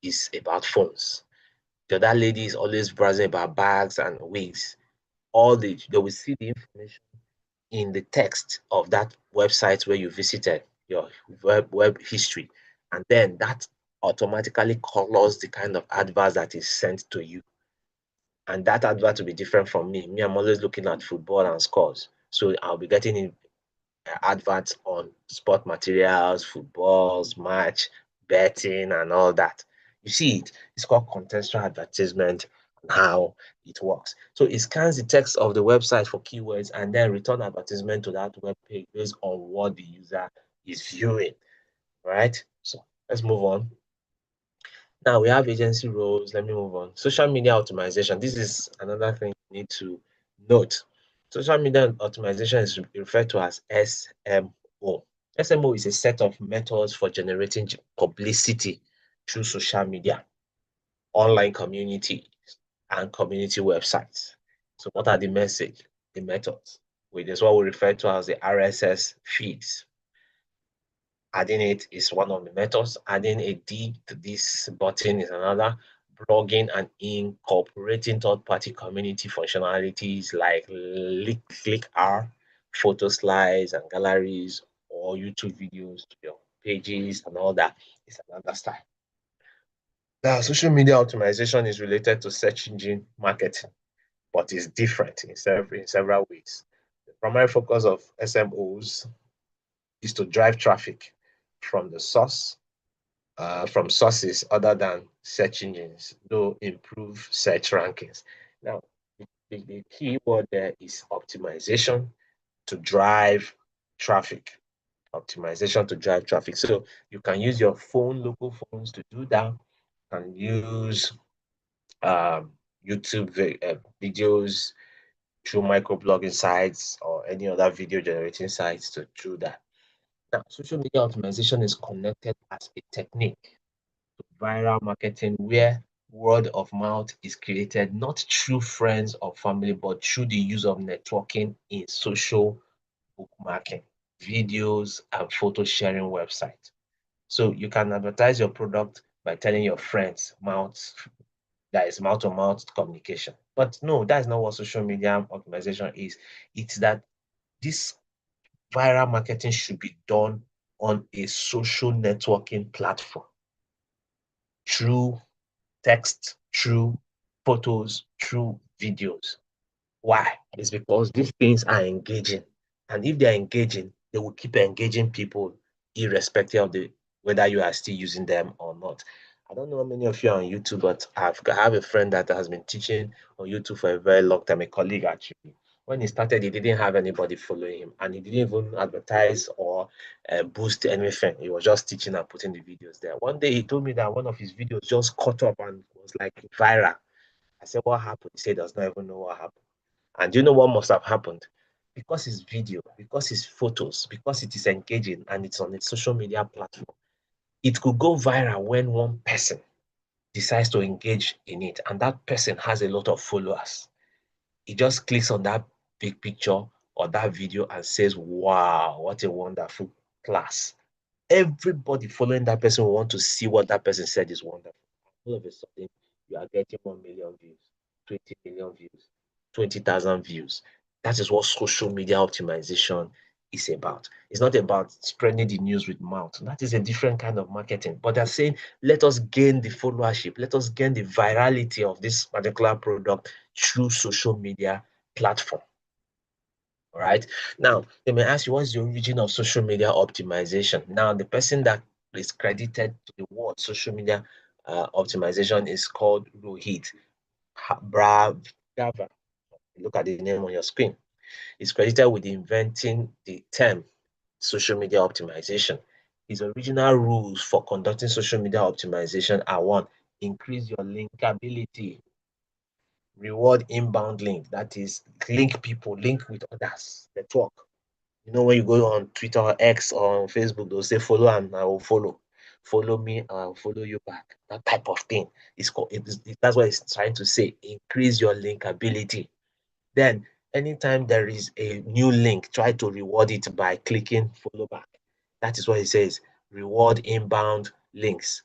is about phones. The other lady is always browsing about bags and wigs. They will see the information in the text of that website where you visited, your web history, and then that automatically colors the kind of adverts that is sent to you. And that advert will be different from me. I'm always looking at football and scores, so I'll be getting adverts on sport materials, footballs, match, betting, and all that. You see it. It's called contextual advertisement and how it works. So it scans the text of the website for keywords and then return advertisement to that web page based on what the user is viewing. Right? So let's move on. Now we have agency roles. Let me move on. Social media optimization. This is another thing you need to note. Social media optimization is referred to as SMO. SMO is a set of methods for generating publicity through social media, online communities, and community websites. So what are the methods? Which is what we refer to as the RSS feeds. Adding it is one of the methods. Adding a D to this button is another. Blogging and incorporating third-party community functionalities like ClickR, photo slides and galleries, or YouTube videos to your pages and all that is another style. Now, social media optimization is related to search engine marketing, but it's different in several ways. The primary focus of SMOs is to drive traffic from the source, from sources other than search engines, to improve search rankings. Now, the key word there is optimization to drive traffic. Optimization to drive traffic. So you can use your local phones to do that. You can use YouTube videos through microblogging sites or any other video generating sites to do that. Now, social media optimization is connected as a technique to viral marketing where word of mouth is created not through friends or family, but through the use of networking in social bookmarking, videos, and photo sharing websites. So you can advertise your product by telling your friends, that is mouth-to-mouth communication. But no, that's not what social media optimization is. It's that this viral marketing should be done on a social networking platform through text, through photos, through videos. Why? It's because these things are engaging. And if they're engaging, they will keep engaging people irrespective of whether you are still using them or not. I don't know how many of you are on YouTube, but I have a friend that has been teaching on YouTube for a very long time, a colleague actually. When he started, he didn't have anybody following him, and he didn't even advertise or boost anything. He was just teaching and putting the videos there. One day, he told me that one of his videos just caught up and was like viral. I said, "What happened?" He said, "Does not even know what happened." And do you know what must have happened? Because it's video, because it's photos, because it is engaging and it's on a social media platform, it could go viral when one person decides to engage in it and that person has a lot of followers. He just clicks on that big picture or that video and says, wow, what a wonderful class. Everybody following that person will want to see what that person said is wonderful. All of a sudden, you are getting 1 million views, 20 million views, 20,000 views. That is what social media optimization is about. It's not about spreading the news with mouth. That is a different kind of marketing. But they're saying, let us gain the followership, let us gain the virality of this particular product through social media platform. All right. Now, they may ask you, what's the origin of social media optimization? Now, the person that is credited to the word social media optimization is called Rohit Bhargava. Look at the name on your screen. He's credited with inventing the term social media optimization. His original rules for conducting social media optimization are: one, increase your linkability, reward inbound link, that is, link people, link with others, network. You know, when you go on Twitter or X or on Facebook, they'll say, follow and I will follow. Follow me, I'll follow you back. That type of thing. That's what it's trying to say. Increase your linkability. Then, anytime there is a new link, try to reward it by clicking follow back. That is what it says. Reward inbound links.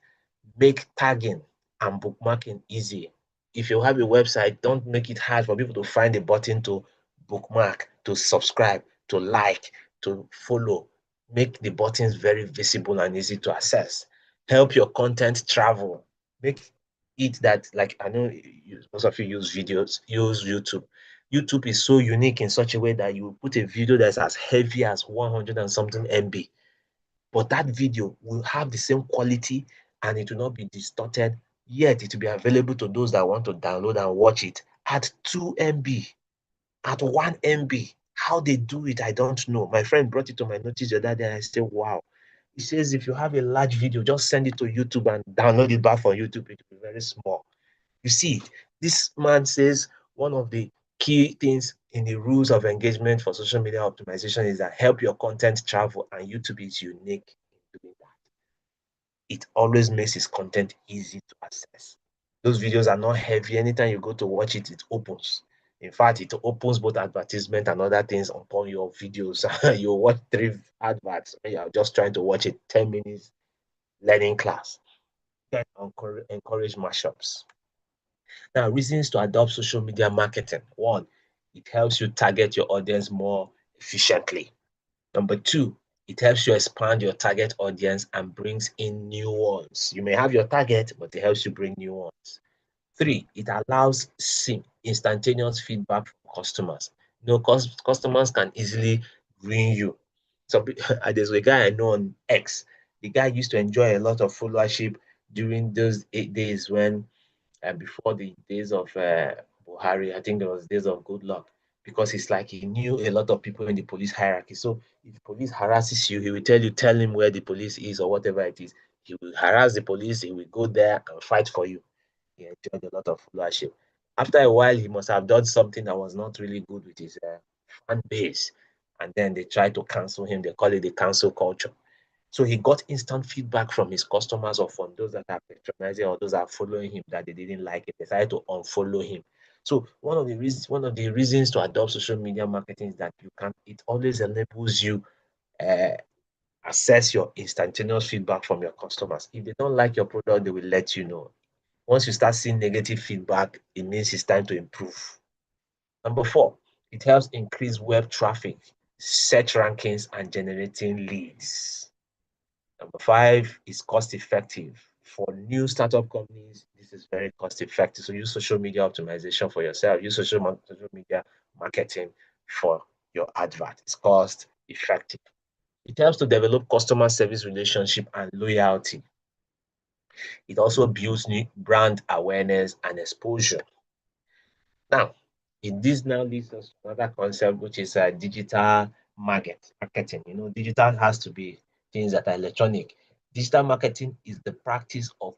Make tagging and bookmarking easy. If you have a website, don't make it hard for people to find a button to bookmark, to subscribe, to like, to follow. Make the buttons very visible and easy to access. Help your content travel. Make it that, like, I know most of you use YouTube. YouTube is so unique in such a way that you put a video that's as heavy as 100 and something MB, but that video will have the same quality and it will not be distorted, yet it will be available to those that want to download and watch it at 2 MB, at 1 MB. How they do it, I don't know. My friend brought it to my notice the other day and I said, wow. He says, if you have a large video, just send it to YouTube and download it back from YouTube. It will be very small. You see, this man says one of the key things in the rules of engagement for social media optimization is that help your content travel, and YouTube is unique in doing that. It always makes his content easy to access. Those videos are not heavy. Anytime you go to watch it, it opens. In fact, it opens both advertisement and other things upon your videos. You watch 3 adverts when you're just trying to watch a 10 minutes learning class. Then encourage mashups. Now, reasons to adopt social media marketing. 1, it helps you target your audience more efficiently. Number 2, it helps you expand your target audience and brings in new ones. You may have your target, but it helps you bring new ones. 3, it allows instantaneous feedback from customers. You know, customers can easily ring you. So there's a guy I know on X. The guy used to enjoy a lot of followership during those 8 days when before the days of Buhari. I think there was days of good luck, because it's like he knew a lot of people in the police hierarchy. So if police harasses you, he will tell him where the police is or whatever it is. He will harass the police, he will go there and fight for you. He enjoyed a lot of followership. After a while, he must have done something that was not really good with his fan base. And then they tried to cancel him. They call it the cancel culture. So he got instant feedback from his customers or from those that are patronizing or those that are following him that they didn't like it. They decided to unfollow him. So one of the reasons to adopt social media marketing is that it always enables you access your instantaneous feedback from your customers. If they don't like your product, they will let you know. Once you start seeing negative feedback, it means it's time to improve. Number 4, it helps increase web traffic, search rankings, and generating leads. Number 5 is cost effective. For new startup companies, this is very cost effective. So use social media optimization for yourself. Use social media marketing for your advert. It's cost effective. It helps to develop customer service relationship and loyalty. It also builds new brand awareness and exposure. Now, this now leads us to another concept, which is digital marketing. You know, digital has to be things that are electronic. Digital marketing is the practice of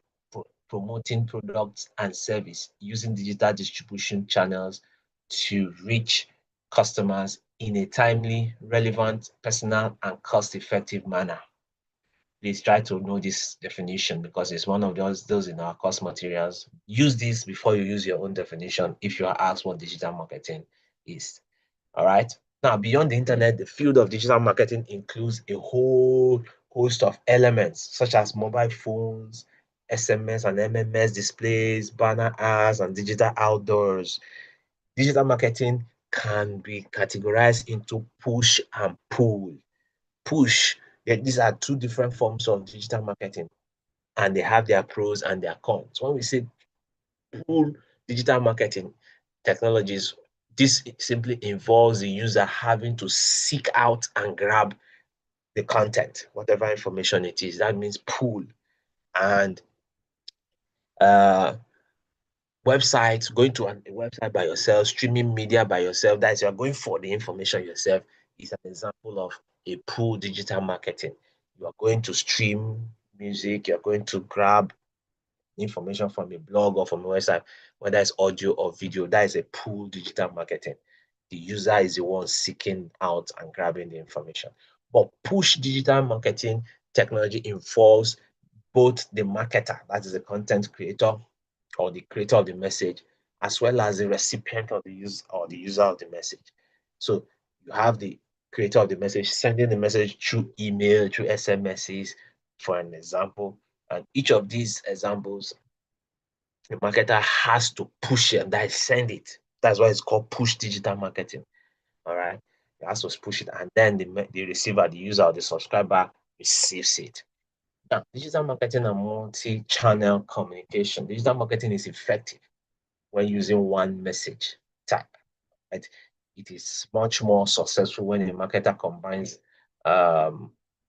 promoting products and service using digital distribution channels to reach customers in a timely, relevant, personal, and cost-effective manner. Please try to know this definition because it's one of those in our course materials. Use this before you use your own definition if you are asked what digital marketing is. All right. Now, beyond the internet, the field of digital marketing includes a whole host of elements such as mobile phones, SMS and MMS displays, banner ads, and digital outdoors. Digital marketing can be categorized into push and pull. Push, these are two different forms of digital marketing, and they have their pros and their cons. When we say pull digital marketing technologies, this simply involves the user having to seek out and grab the content, whatever information it is. That means pull. And websites, going to a website by yourself, streaming media by yourself, that is, you're going for the information yourself, is an example of a pull digital marketing. You are going to stream music, you're going to grab information from a blog or from a website, whether it's audio or video. That is a pull digital marketing. The user is the one seeking out and grabbing the information. But push digital marketing technology involves both the marketer, that is the content creator or the creator of the message, as well as the recipient of the use or the user of the message. So you have the creator of the message sending the message through email, through SMSs, for an example. And each of these examples, the marketer has to push it, and that is send it. That's why it's called push digital marketing. All right. It has to push it, and then the receiver, the user, or the subscriber receives it. Now, digital marketing and multi-channel communication. Digital marketing is effective when using one message type. Right? It is much more successful when a marketer combines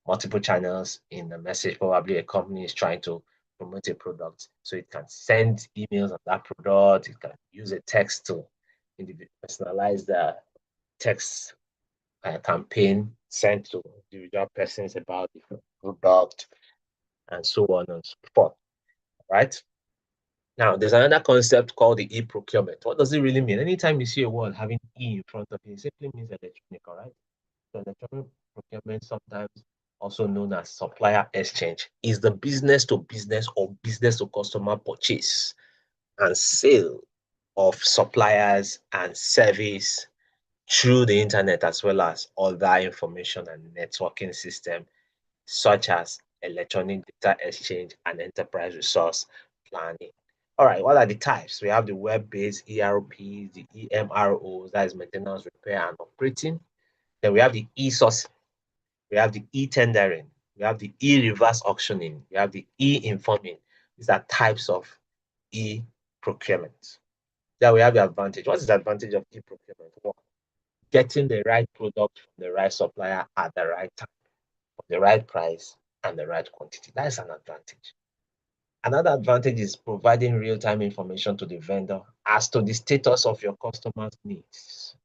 multiple channels in the message. Probably a company is trying to promote a product, so it can send emails on that product. It can use a text to personalize the text campaign sent to individual persons about the product, and so on and so forth. Right? Now, there's another concept called the e-procurement. What does it really mean? Anytime you see a word having E in front of it, it simply means electronic, all right? So electronic procurement, sometimes also known as supplier exchange, is the business to business or business to customer purchase and sale of suppliers and service through the internet, as well as other information and networking system such as electronic data exchange and enterprise resource planning. All right, what are the types? We have the web-based ERPs, the EMROs, that is maintenance, repair, and operating. Then we have the e-sourcing, we have the e-tendering, we have the e-reverse auctioning, we have the e-informing. These are types of e-procurement. Then we have the advantage. What is the advantage of e-procurement? One, getting the right product from the right supplier at the right time, the right price, and the right quantity. That is an advantage. Another advantage is providing real-time information to the vendor as to the status of your customer's needs.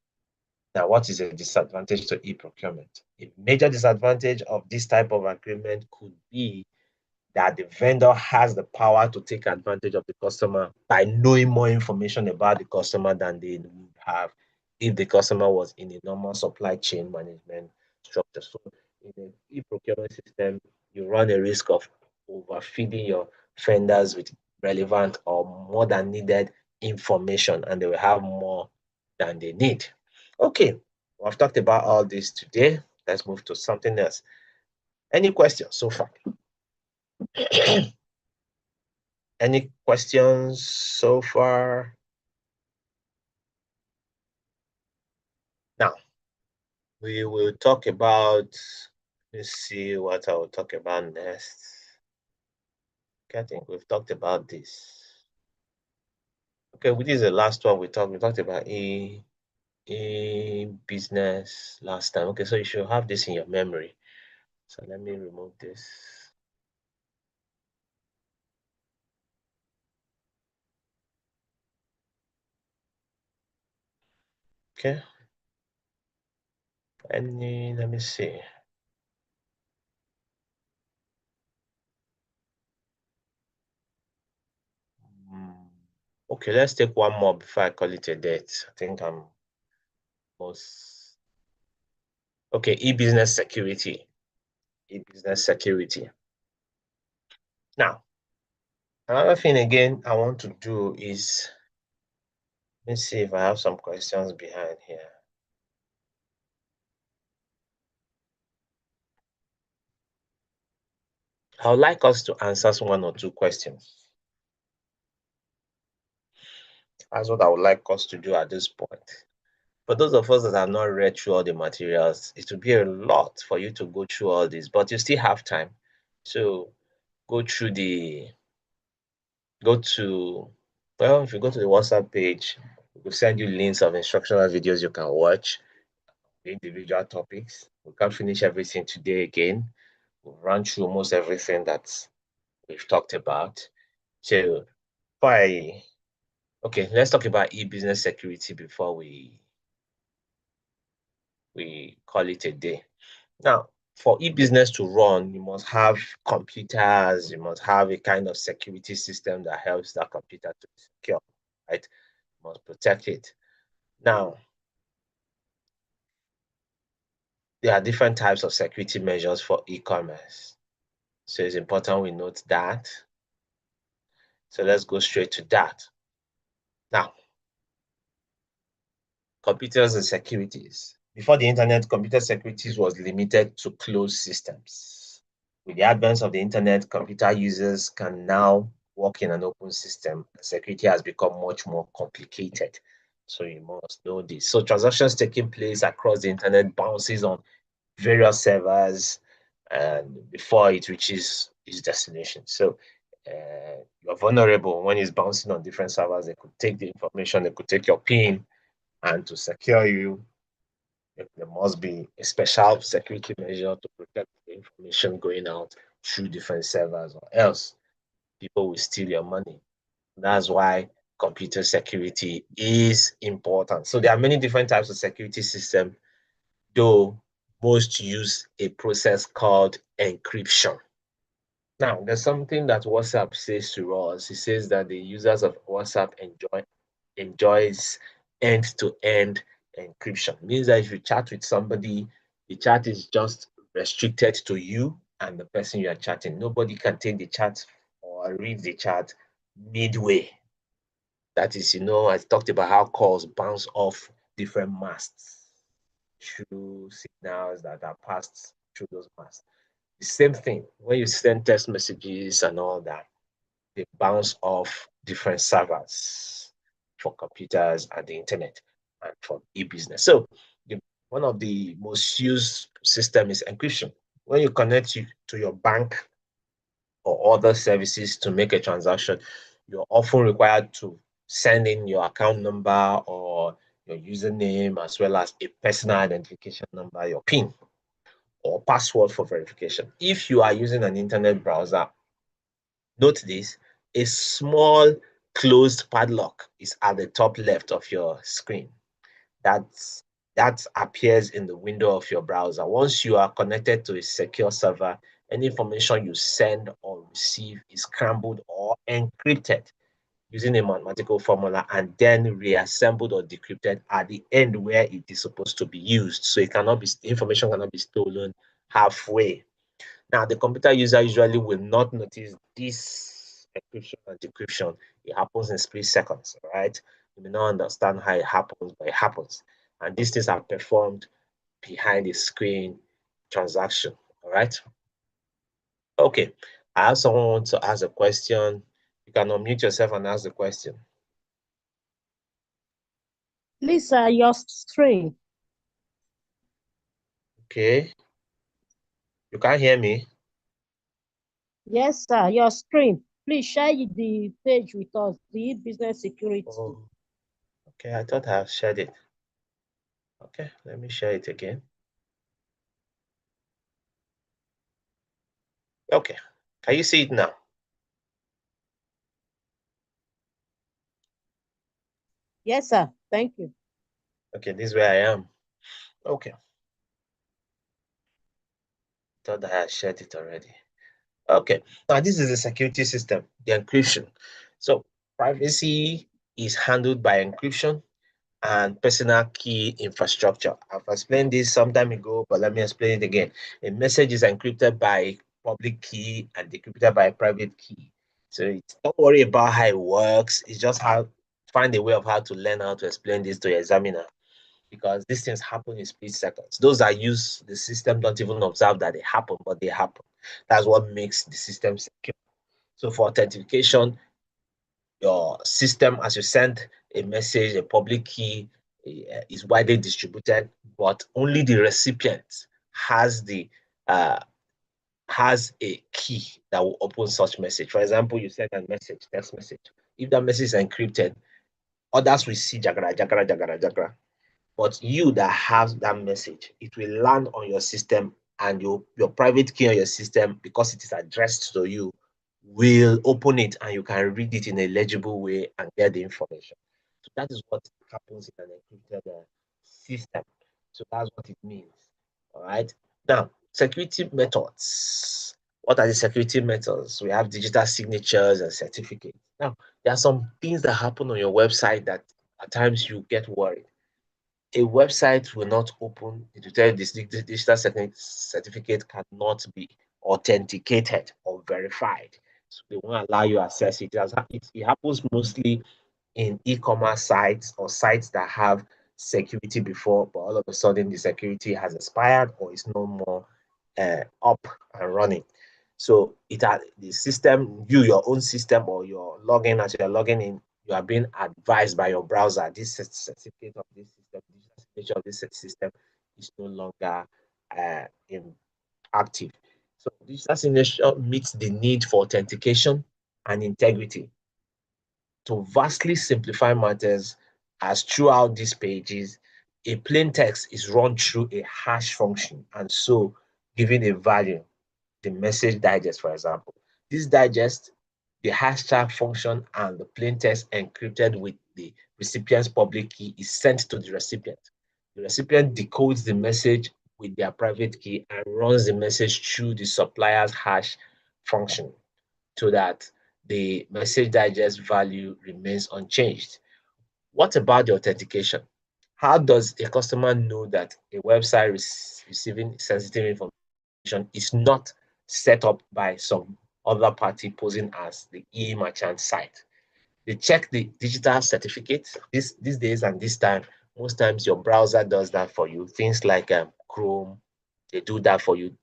Now, what is a disadvantage to e-procurement? A major disadvantage of this type of agreement could be that the vendor has the power to take advantage of the customer by knowing more information about the customer than they would have if the customer was in a normal supply chain management structure. So in the e-procurement system, you run a risk of overfeeding your vendors with relevant or more than needed information, and they will have more than they need. Okay, I've talked about all this today. Let's move to something else. Any questions so far? Any questions so far? Now, we will talk about, let's see what I will talk about next. Okay, I think we've talked about this. Okay, this is the last one we talked about business last time. Okay, so you should have this in your memory. So let me remove this. Okay. Let me see. Okay, let's take one more before I call it a date. I think I'm most. Okay, e-business security. E-business security. Now, another thing again I want to do is, let's see if I have some questions behind here. I would like us to answer one or two questions. That's what I would like us to do at this point. For those of us that have not read through all the materials, it will be a lot for you to go through all this, but you still have time. So go through if you go to the WhatsApp page, we'll send you links of instructional videos you can watch, the individual topics. We can't finish everything today again. We'll run through almost everything that we've talked about. So okay, let's talk about e-business security before we call it a day. Now, for e-business to run, you must have computers, you must have a kind of security system that helps that computer to be secure, right? You must protect it. Now, there are different types of security measures for e-commerce. So it's important we note that. So let's go straight to that. Now, computers and securities. Before the internet, computer securities was limited to closed systems. With the advent of the internet, computer users can now work in an open system. Security has become much more complicated. So you must know this. So transactions taking place across the internet bounces on various servers and before it reaches its destination. So you're vulnerable when it's bouncing on different servers. They could take the information, they could take your PIN, and to secure you, there must be a special security measure to protect the information going out through different servers, or else people will steal your money. That's why computer security is important. So there are many different types of security system, though most use a process called encryption. Now, there's something that WhatsApp says to us. It says that the users of WhatsApp enjoys end-to-end encryption. It means that if you chat with somebody, the chat is just restricted to you and the person you are chatting. Nobody can take the chat or read the chat midway. That is, I talked about how calls bounce off different masts through signals that are passed through those masts. The same thing when you send text messages and all that, they bounce off different servers for computers and the internet and for e-business. So one of the most used system is encryption. When you connect to your bank or other services to make a transaction, you're often required to send in your account number or your username as well as a personal identification number, your PIN or password for verification. If you are using an internet browser, note this, a small closed padlock is at the top left of your screen. That appears in the window of your browser. Once you are connected to a secure server, any information you send or receive is scrambled or encrypted using a mathematical formula and then reassembled or decrypted at the end where it is supposed to be used. So the information cannot be stolen halfway. Now, the computer user usually will not notice this encryption and decryption. It happens in split seconds, right? You may not understand how it happens, but it happens. And these things are performed behind the screen transaction, all right? Okay, I have someone want to ask a question. You can unmute yourself and ask the question. Lisa, your screen. Okay. You can't hear me? Yes, sir, your screen. Please share the page with us, the business security. Oh, okay, I thought I have shared it. Okay, let me share it again. Okay, can you see it now? Yes, sir, thank you. Okay, this is where I am. Okay. Thought I had shared it already. Okay, now this is the security system, the encryption. So privacy is handled by encryption and personal key infrastructure. I've explained this some time ago, but let me explain it again. A message is encrypted by public key and decrypted by a private key. So don't worry about how it works. It's just find a way of how to learn how to explain this to your examiner, because these things happen in split seconds. Those that use the system don't even observe that they happen, but they happen. That's what makes the system secure. So for authentication, your system, as you send a message, a public key is widely distributed, but only the recipient has has a key that will open such message. For example, you send a message, text message. If that message is encrypted, others will see jagara, jagara, jagara, jagara. But you that have that message, it will land on your system, and your private key on your system, because it is addressed to you, will open it, and you can read it in a legible way and get the information. So that is what happens in an encrypted system. So that's what it means. All right. Now, security methods. What are the security methods? We have digital signatures and certificates. Now, there are some things that happen on your website that at times you get worried. A website will not open. It will tell you this digital certificate cannot be authenticated or verified. So they won't allow you access it. It happens mostly in e-commerce sites or sites that have security before, but all of a sudden the security has expired or is no more up and running. So the system, your own system, or your login, as you're logging in, you are being advised by your browser, this certificate of this system, digital signature of this system is no longer active. So digital signature meets the need for authentication and integrity to vastly simplify matters. As throughout these pages, a plain text is run through a hash function, and so giving a value, the message digest, for example. This digest, the hashtag function, and the plain text encrypted with the recipient's public key is sent to the recipient. The recipient decodes the message with their private key and runs the message through the supplier's hash function so that the message digest value remains unchanged. What about the authentication? How does a customer know that a website receiving sensitive information is not set up by some other party posing as the e-merchant site? They check the digital certificate. These days and this time, most times your browser does that for you. Things like Chrome, they do that for you.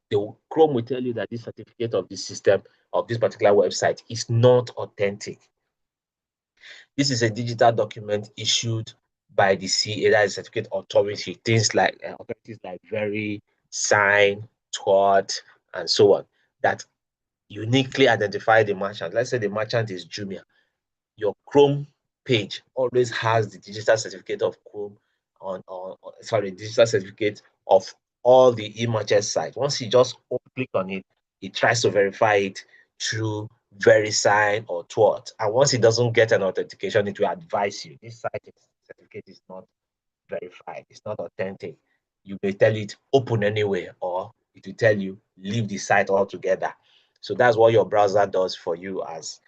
Chrome will tell you that this certificate of this system, of this particular website, is not authentic. This is a digital document issued by the CA, that is Certificate Authority. Things like authorities like Very, Sign, Twat, and so on, that uniquely identify the merchant. Let's say the merchant is Jumia. Your Chrome page always has the digital certificate of Chrome digital certificate of all the e-merchant sites. Once you just click on it, it tries to verify it through VeriSign or Twat. And once it doesn't get an authentication, it will advise you this certificate is not verified, it's not authentic. You may tell it open anyway, or it will tell you leave the site altogether. So that's what your browser does for you as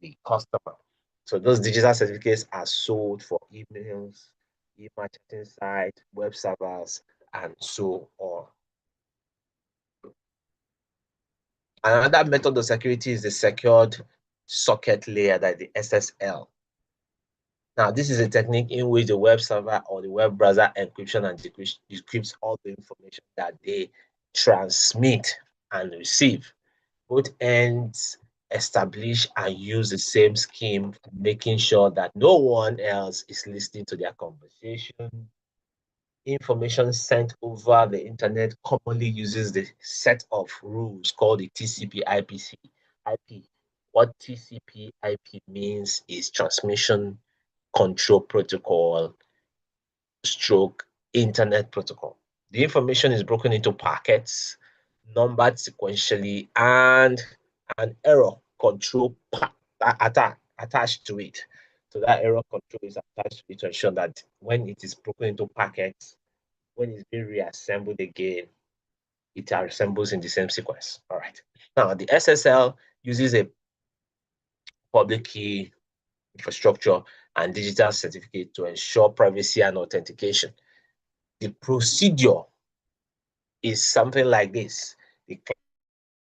the customer. So those digital certificates are sold for emails, e-marketing sites, web servers, and so on. Another method of security is the secured socket layer, that is the SSL. Now, this is a technique in which the web server or the web browser encryption and decrypts all the information that they transmit and receive. Both ends establish and use the same scheme, making sure that no one else is listening to their conversation. Information sent over the internet commonly uses the set of rules called the TCP/IP. What TCP/IP means is Transmission Control Protocol stroke Internet Protocol. The information is broken into packets, numbered sequentially, and an error control attached to it. So that error control is attached to it to ensure that when it is broken into packets, when it's being reassembled again, it assembles in the same sequence. All right. Now, the SSL uses a public key infrastructure and digital certificate to ensure privacy and authentication. The procedure is something like this. The client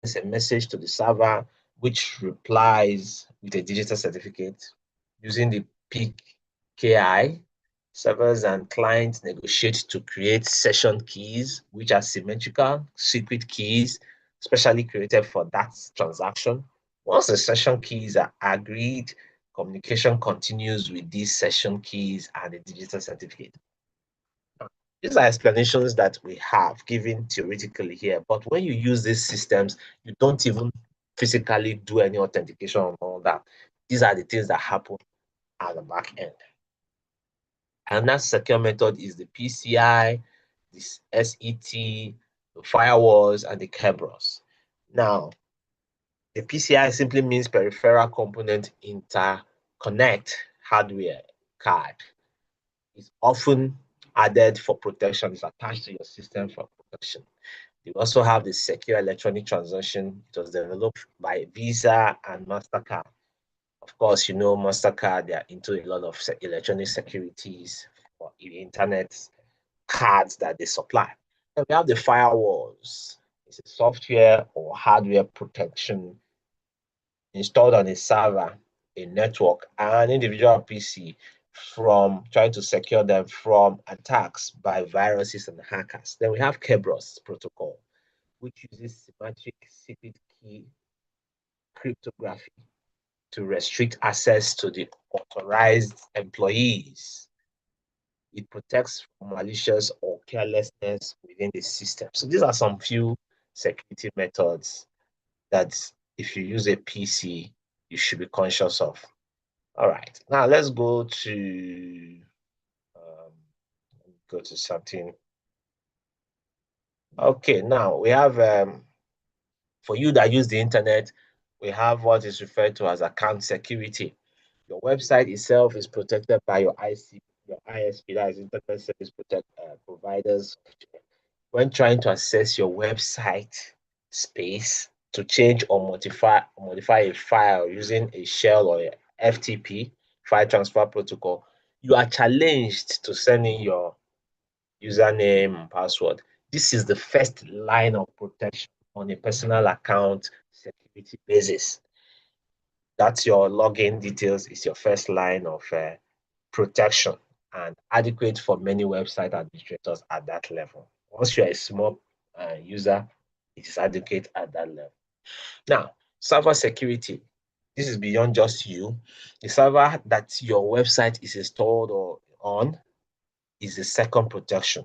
sends a message to the server, which replies with a digital certificate using the PKI. Servers and clients negotiate to create session keys, which are symmetrical secret keys specially created for that transaction. Once the session keys are agreed, communication continues with these session keys and the digital certificate. These are explanations that we have given theoretically here, but when you use these systems, you don't even physically do any authentication and all that. These are the things that happen at the back end. And that secure method is the PCI, this SET, the firewalls, and the Kerberos. Now, the PCI simply means peripheral component interconnect hardware card. It's often added for protection. It's attached to your system for protection. You also have the secure electronic transaction. It was developed by Visa and MasterCard. Of course, you know MasterCard, they are into a lot of electronic securities for the internet cards that they supply. And we have the firewalls. It's a software or hardware protection installed on a server, a network, and individual PC from trying to secure them from attacks by viruses and hackers. Then we have Kerberos protocol, which uses symmetric secret key cryptography to restrict access to the authorized employees. It protects from malicious or carelessness within the system. So these are some few security methods that if you use a PC, you should be conscious of. All right, now let's go to something. Okay, now we have for you that use the internet, we have what is referred to as account security. Your website itself is protected by your ISP, that is Internet Service Providers. When trying to access your website space to change or modify a file using a shell or a FTP, file transfer protocol, you are challenged to send in your username and password. This is the first line of protection on a personal account security basis. That's your login details, is your first line of protection and adequate for many website administrators at that level. Once you're a small user, it is adequate at that level. Now, server security. This is beyond just you. The server that your website is installed or on is the second protection.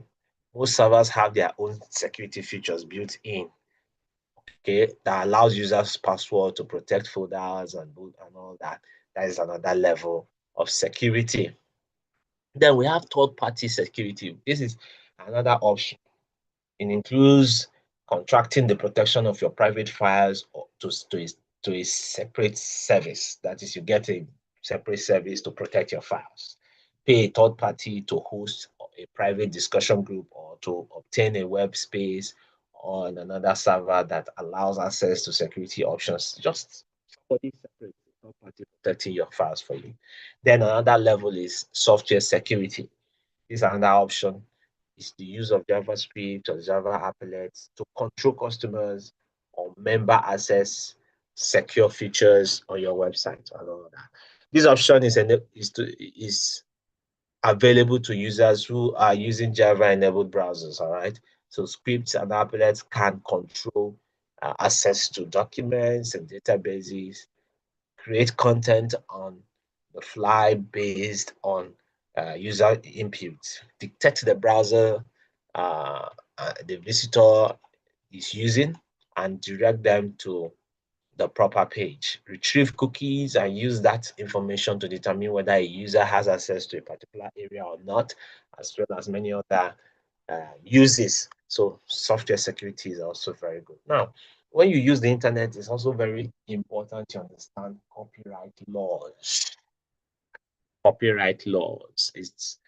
Most servers have their own security features built in, okay, that allows users password to protect folders and all that. That is another level of security. Then we have third-party security. This is another option. It includes contracting the protection of your private files to a separate service. That is, you get a separate service to protect your files. Pay a third party to host a private discussion group or to obtain a web space on another server that allows access to security options. Just somebody separate, third party protecting your files for you. Then another level is software security. This is another option. Is the use of JavaScript or Java applets to control customers or member access secure features on your website and all that. This option is available to users who are using Java-enabled browsers, all right? So scripts and applets can control access to documents and databases, create content on the fly based on user input, dictate the browser the visitor is using, and direct them to the proper page. Retrieve cookies and use that information to determine whether a user has access to a particular area or not, as well as many other uses. So software security is also very good. Now, when you use the internet, it's also very important to understand copyright laws. Copyright laws. It's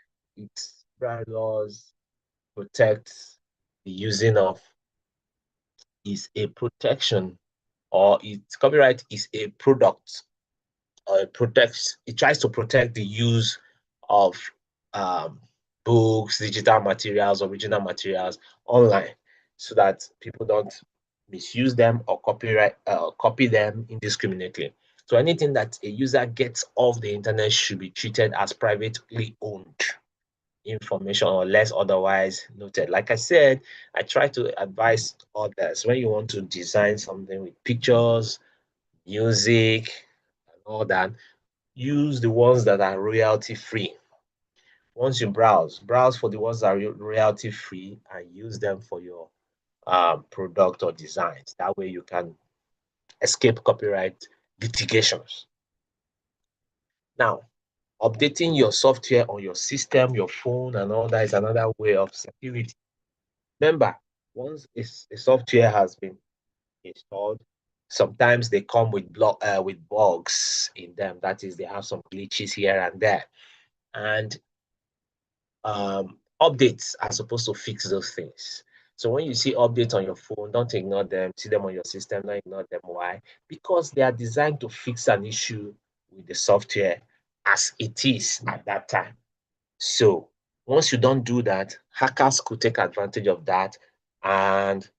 laws protect the using of is a protection, or its copyright is a product, or it tries to protect the use of books, digital materials, original materials online, so that people don't misuse them or copy them indiscriminately. So anything that a user gets off the internet should be treated as privately owned. information unless otherwise noted. Like I said, I try to advise others when you want to design something with pictures, music, and all that, use the ones that are royalty free. Once you browse for the ones that are royalty free and use them for your product or designs. That way you can escape copyright litigations. Now, updating your software on your system, your phone, and all that is another way of security. Remember, once a software has been installed, sometimes they come with bugs in them. That is, they have some glitches here and there, and updates are supposed to fix those things. So when you see updates on your phone, don't ignore them. See them on your system, don't ignore them. Why? Because they are designed to fix an issue with the software as it is at that time. So once you don't do that, hackers could take advantage of that and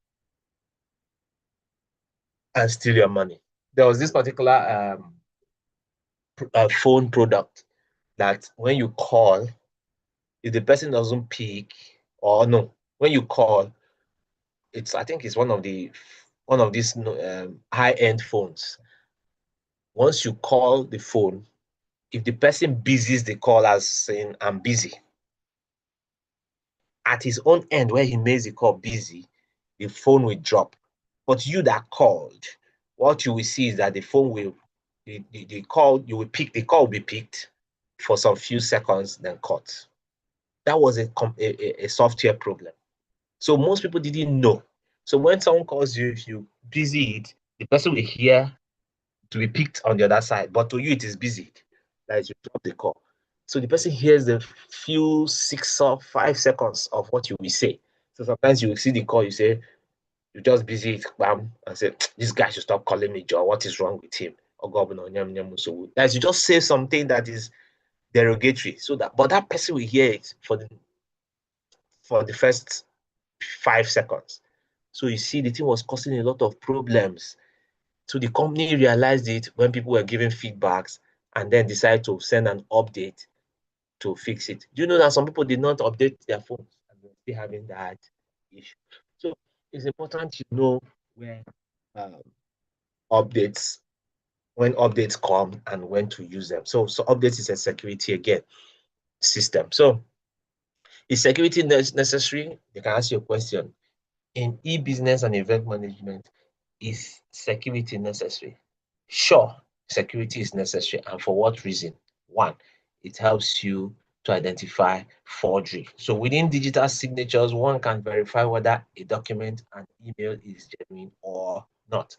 steal your money. There was this particular phone product that when you call, if the person doesn't pick, or no, when you call, I think it's one of these high-end phones. Once you call the phone, if the person busies the call as saying I'm busy, at his own end where he makes the call busy, the phone will drop. But you that called, what you will see is that the phone will the call you will pick, the call will be picked for some few seconds, then cut. That was a software problem. So most people didn't know. So when someone calls you, if you busy it, the person will hear to be picked on the other side, but to you it is busy. That is, you drop the call. So the person hears the few 6 or 5 seconds of what you will say. So sometimes you will see the call, you say, you just busy it, bam, and say, this guy should stop calling me Joe. What is wrong with him? Or governor, so that is, you just say something that is derogatory, so that but that person will hear it for the first 5 seconds. So you see, the thing was causing a lot of problems. So the company realized it when people were giving feedbacks and then decided to send an update to fix it. Do you know that some people did not update their phones and they're still having that issue? So it's important to know when updates come and when to use them. So updates is a security again system. So is security necessary? You can ask your question. In e-business and event management, is security necessary? Sure, security is necessary. And for what reason? One, it helps you to identify forgery. So within digital signatures, one can verify whether a document and email is genuine or not.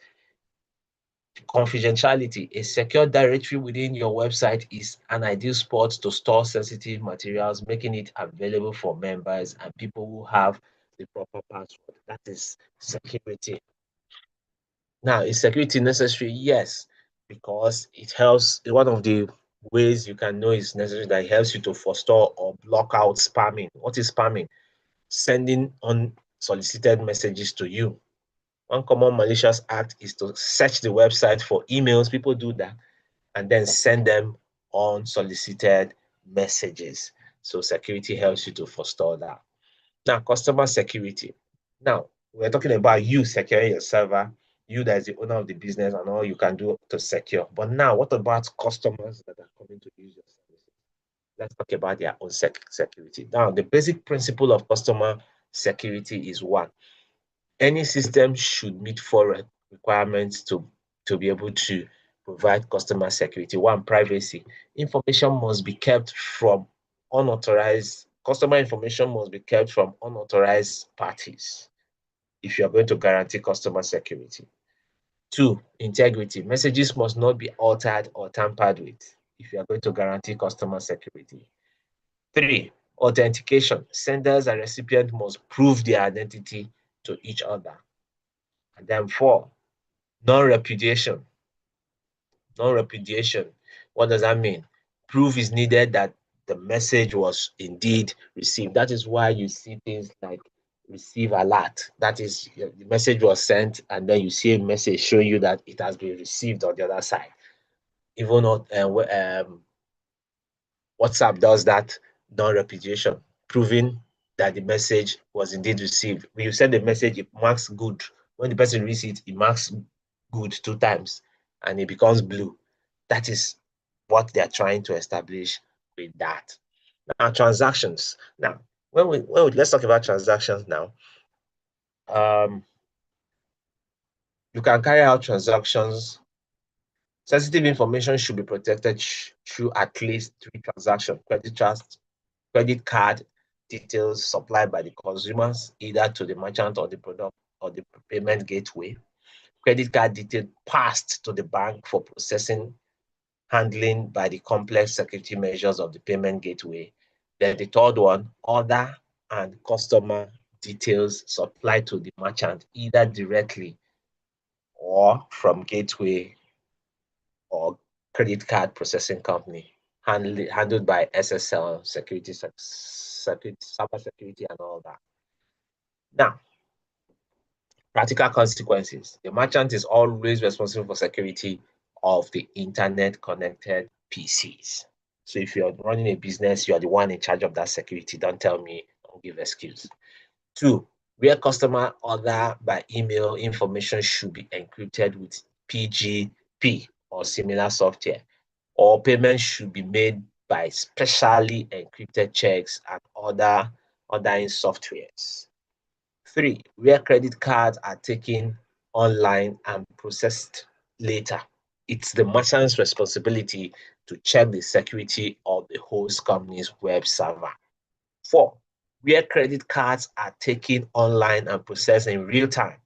Confidentiality. A secure directory within your website is an ideal spot to store sensitive materials, making it available for members and people who have the proper password. That is security. Now, is security necessary? Yes, because it helps. One of the ways you can know it's necessary, that it helps you to forestall or block out spamming. What is spamming? Sending unsolicited messages to you. One common malicious act is to search the website for emails. People do that and then send them unsolicited messages. So security helps you to forestall that. Now, customer security. Now, we're talking about you securing your server, you that is the owner of the business and all you can do to secure. But now, what about customers that are coming to use your services? Let's talk about their own security. Now, the basic principle of customer security is one. Any system should meet 4 requirements to be able to provide customer security. One, privacy. Information must be kept from unauthorized, customer information must be kept from unauthorized parties if you are going to guarantee customer security. 2, integrity. Messages must not be altered or tampered with if you are going to guarantee customer security. 3, authentication. Senders and recipients must prove their identity to each other. And then 4, non-repudiation. Non-repudiation. What does that mean? Proof is needed that the message was indeed received. That is why you see things like receive alert. That is, the message was sent and then you see a message showing you that it has been received on the other side. Even WhatsApp does that non-repudiation. proving that the message was indeed received. When you send a message, it marks good. When the person reads it, it marks good 2 times and it becomes blue. That is what they are trying to establish with that. Now, transactions. Now, let's talk about transactions now. You can carry out transactions. Sensitive information should be protected through at least 3 transactions. Credit card details supplied by the consumers, either to the merchant or the product or the payment gateway. Credit card details passed to the bank for processing, handling by the complex security measures of the payment gateway. Then the third one, order and customer details supplied to the merchant, either directly or from gateway or credit card processing company, handled by SSL, cyber security, and all that. Now, practical consequences. The merchant is always responsible for security of the internet connected PCs. So if you're running a business, you are the one in charge of that security. Don't tell me, don't give excuse. 2, where customer order by email, information should be encrypted with PGP or similar software, or payment should be made by specially encrypted checks and ordering softwares. 3, where credit cards are taken online and processed later, it's the merchant's responsibility to check the security of the host company's web server. 4, where credit cards are taken online and processed in real time.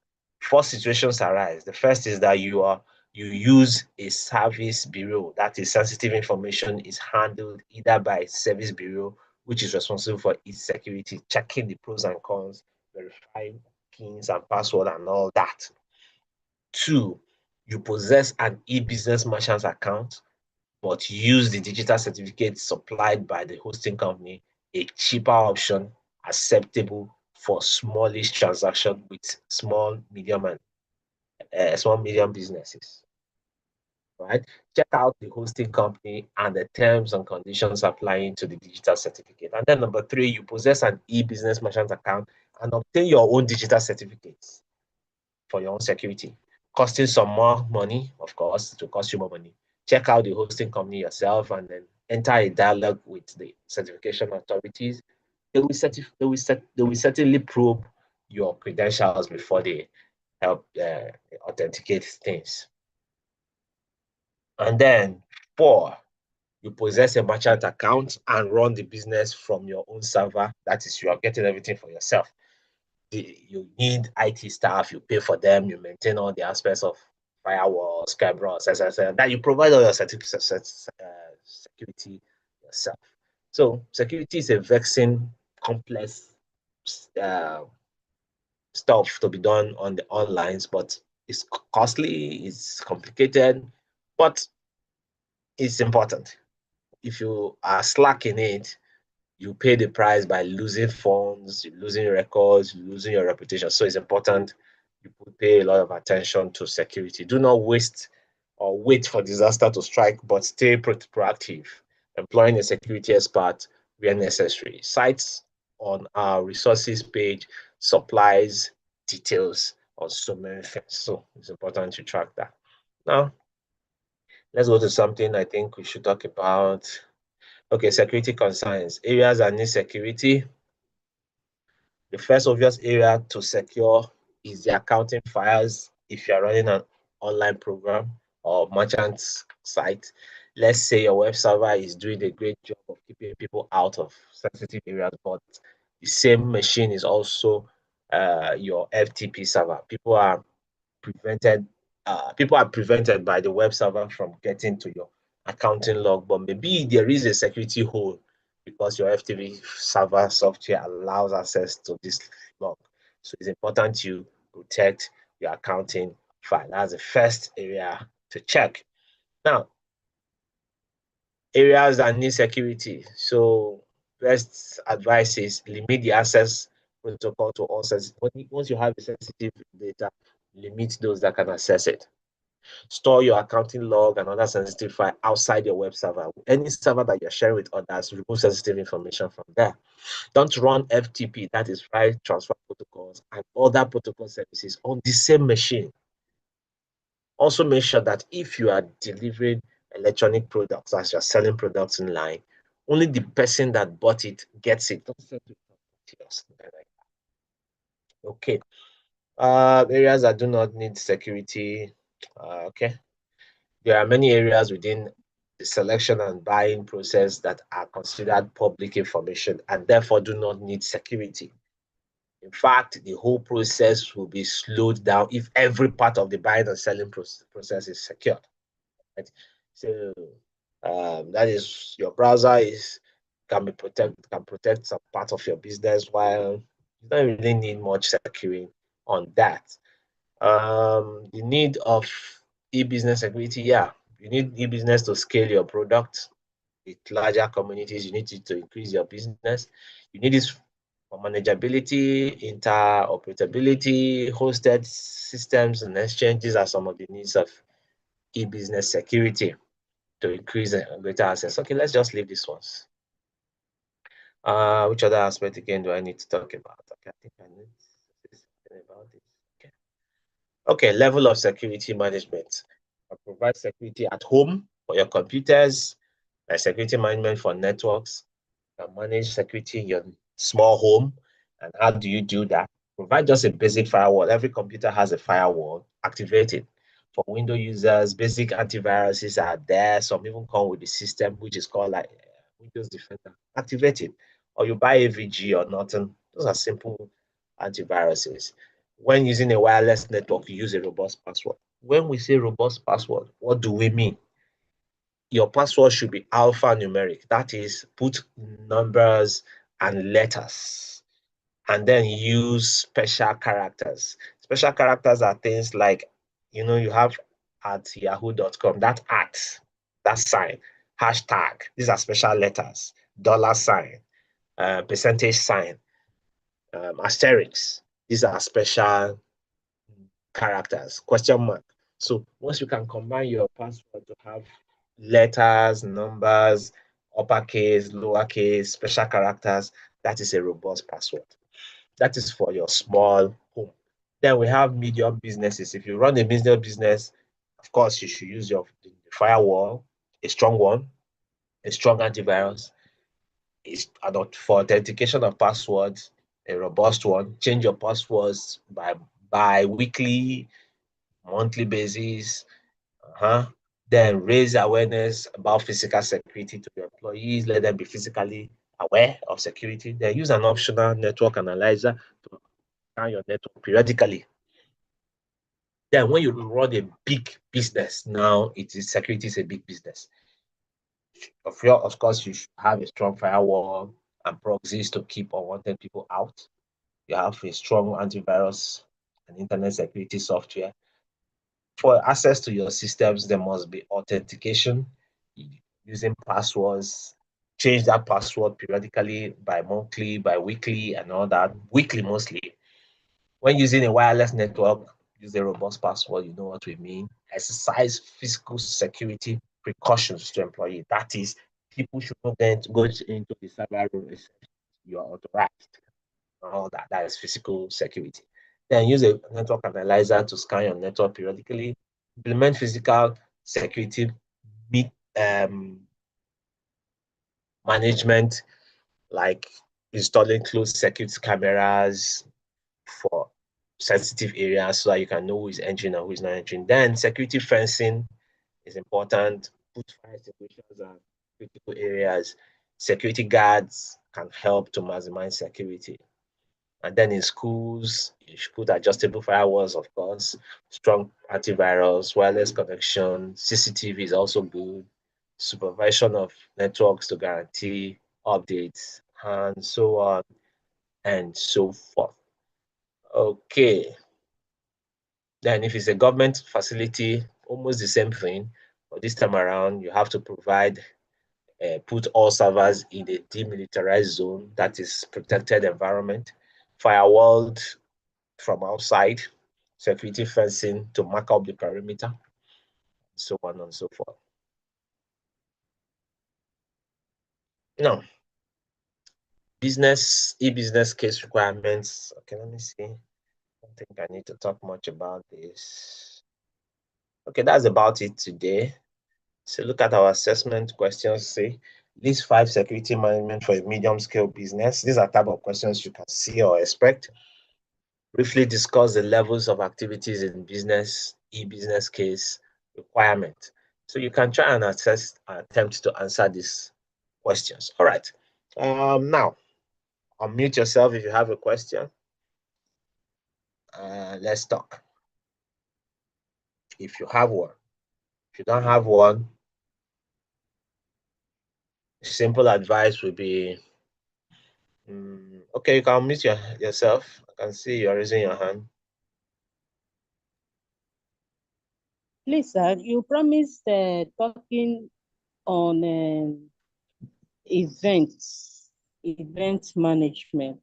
4 situations arise. The first is that you use a service bureau, that is, sensitive information is handled either by a service bureau, which is responsible for its security, checking the pros and cons, verifying pins and password and all that. 2, you possess an e-business merchant account, but use the digital certificate supplied by the hosting company, a cheaper option acceptable for smallish transactions with small, medium businesses. Right? Check out the hosting company and the terms and conditions applying to the digital certificate. And then number 3, you possess an e-business merchant account and obtain your own digital certificates for your own security, costing some more money. Of course, it will cost you more money. Check out the hosting company yourself and then enter a dialogue with the certification authorities. They will certainly probe your credentials before they help authenticate things. And then 4, you possess a merchant account and run the business from your own server. That is, you are getting everything for yourself. You need IT staff, you pay for them, you maintain all the aspects of firewalls, cameras, etc. That you provide all your security yourself. So security is a vexing, complex stuff to be done on the onlines, but it's costly, it's complicated, but it's important. If you are slack in it, you pay the price by losing funds, losing records, losing your reputation. So it's important you pay a lot of attention to security. Do not waste or wait for disaster to strike, but stay proactive, employing a security expert where necessary. Sites on our resources page supplies details on so many things. So it's important to track that. Now, let's go to something I think we should talk about. Okay, security concerns. Areas that need security. The first obvious area to secure is the accounting files. If you're running an online program or merchant site, let's say your web server is doing a great job of keeping people out of sensitive areas, but the same machine is also your FTP server. People are prevented by the web server from getting to your accounting log, but maybe there is a security hole because your FTP server software allows access to this log. So it's important you protect your accounting file. That's the first area to check. Now, areas that need security. So best advice is limit the access protocol to all sensitive. Once you have the sensitive data, limit those that can access it. Store your accounting log and other sensitive file outside your web server. Any server that you're sharing with others, remove sensitive information from there. Don't run FTP, that is file transfer protocols, and other protocol services on the same machine. Also make sure that if you are delivering electronic products, as you're selling products in line, only the person that bought it gets it. Don't send it to us. Okay. Areas that do not need security. Okay. There are many areas within the selection and buying process that are considered public information and therefore do not need security. In fact, the whole process will be slowed down if every part of the buying and selling process is secured. Right? So that is, your browser can protect some part of your business, while you don't really need much securing on that. The need of e-business security, yeah, you need e-business to scale your product with larger communities. You need it to increase your business. You need this for manageability, interoperability, hosted systems and exchanges are some of the needs of e-business security to increase greater access. Okay, let's just leave these ones. Which other aspect again do I need to talk about? Okay, I think I need to say something about this. Okay. Okay, level of security management. Provide security at home for your computers, security management for networks, manage security in your small home. And how do you do that? Provide just a basic firewall. Every computer has a firewall. Activate it. For Windows users, basic antiviruses are there. Some even come with the system, which is called like Windows Defender. Activate it. Or you buy AVG or nothing. Those are simple antiviruses. When using a wireless network, you use a robust password. When we say robust password, what do we mean? Your password should be alphanumeric. That is, put numbers and letters, and then use special characters. Special characters are things like, you have at yahoo.com, that at, that sign, hashtag. These are special letters, $sign, percentage sign, asterisk. These are special characters, question mark. So once you can combine your password to have letters, numbers, uppercase, lowercase, special characters, that is a robust password. That is for your small home. Then we have medium businesses. If you run a business, of course, you should use your firewall, a strong one, a strong antivirus. For authentication of passwords, a robust one. Change your passwords by weekly, monthly basis. Then raise awareness about physical security to your employees. Let them be physically aware of security. Then use an optional network analyzer to scan your network periodically. Then when you run a big business, now security is a big business. Of course, you should have a strong firewall and proxies to keep unwanted people out. You have a strong antivirus and internet security software. For access to your systems, there must be authentication using passwords. Change that password periodically, bi-monthly, bi-weekly, and all that. Weekly mostly. When using a wireless network, use a robust password. You know what we mean. Exercise physical security precautions to employees. That is, people should not then go into the cyber room. You are authorized. All that. That is physical security. Then use a network analyzer to scan your network periodically. Implement physical security management, like installing closed circuit cameras for sensitive areas so that you can know who is entering and who is not entering. Then security fencing is important. Put fire extinguishers and critical areas. Security guards can help to maximize security. And then in schools, you should put adjustable firewalls, of course, strong antivirus, wireless connection, CCTV is also good, supervision of networks to guarantee updates, and so on and so forth. Okay. Then if it's a government facility, almost the same thing, but this time around, you have to put all servers in a demilitarized zone, that is protected environment, firewalled from outside, security fencing to mark up the perimeter. so on and so forth. Now, e-business case requirements. Okay, let me see. I don't think I need to talk much about this. Okay, that's about it today. So look at our assessment questions. Say, list 5 security management for a medium scale business. These are type of questions you can see or expect. Briefly discuss the levels of activities in business, e-business case requirement. So you can try and attempt to answer these questions. All right. Now, unmute yourself if you have a question. Let's talk. If you have one. If you don't have one, simple advice would be, okay, you can unmute yourself. I can see you're raising your hand. Please, sir, you promised talking on event management.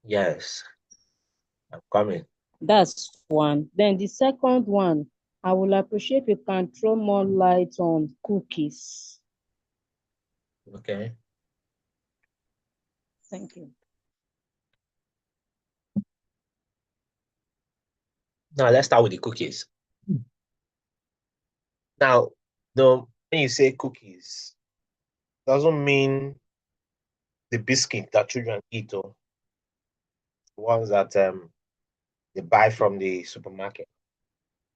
Yes, I'm coming. That's one. Then the second one, I will appreciate if you can throw more light on cookies. Okay. Thank you. Now let's start with the cookies. Now, when you say cookies, doesn't mean the biscuit that children eat, or the ones that they buy from the supermarket.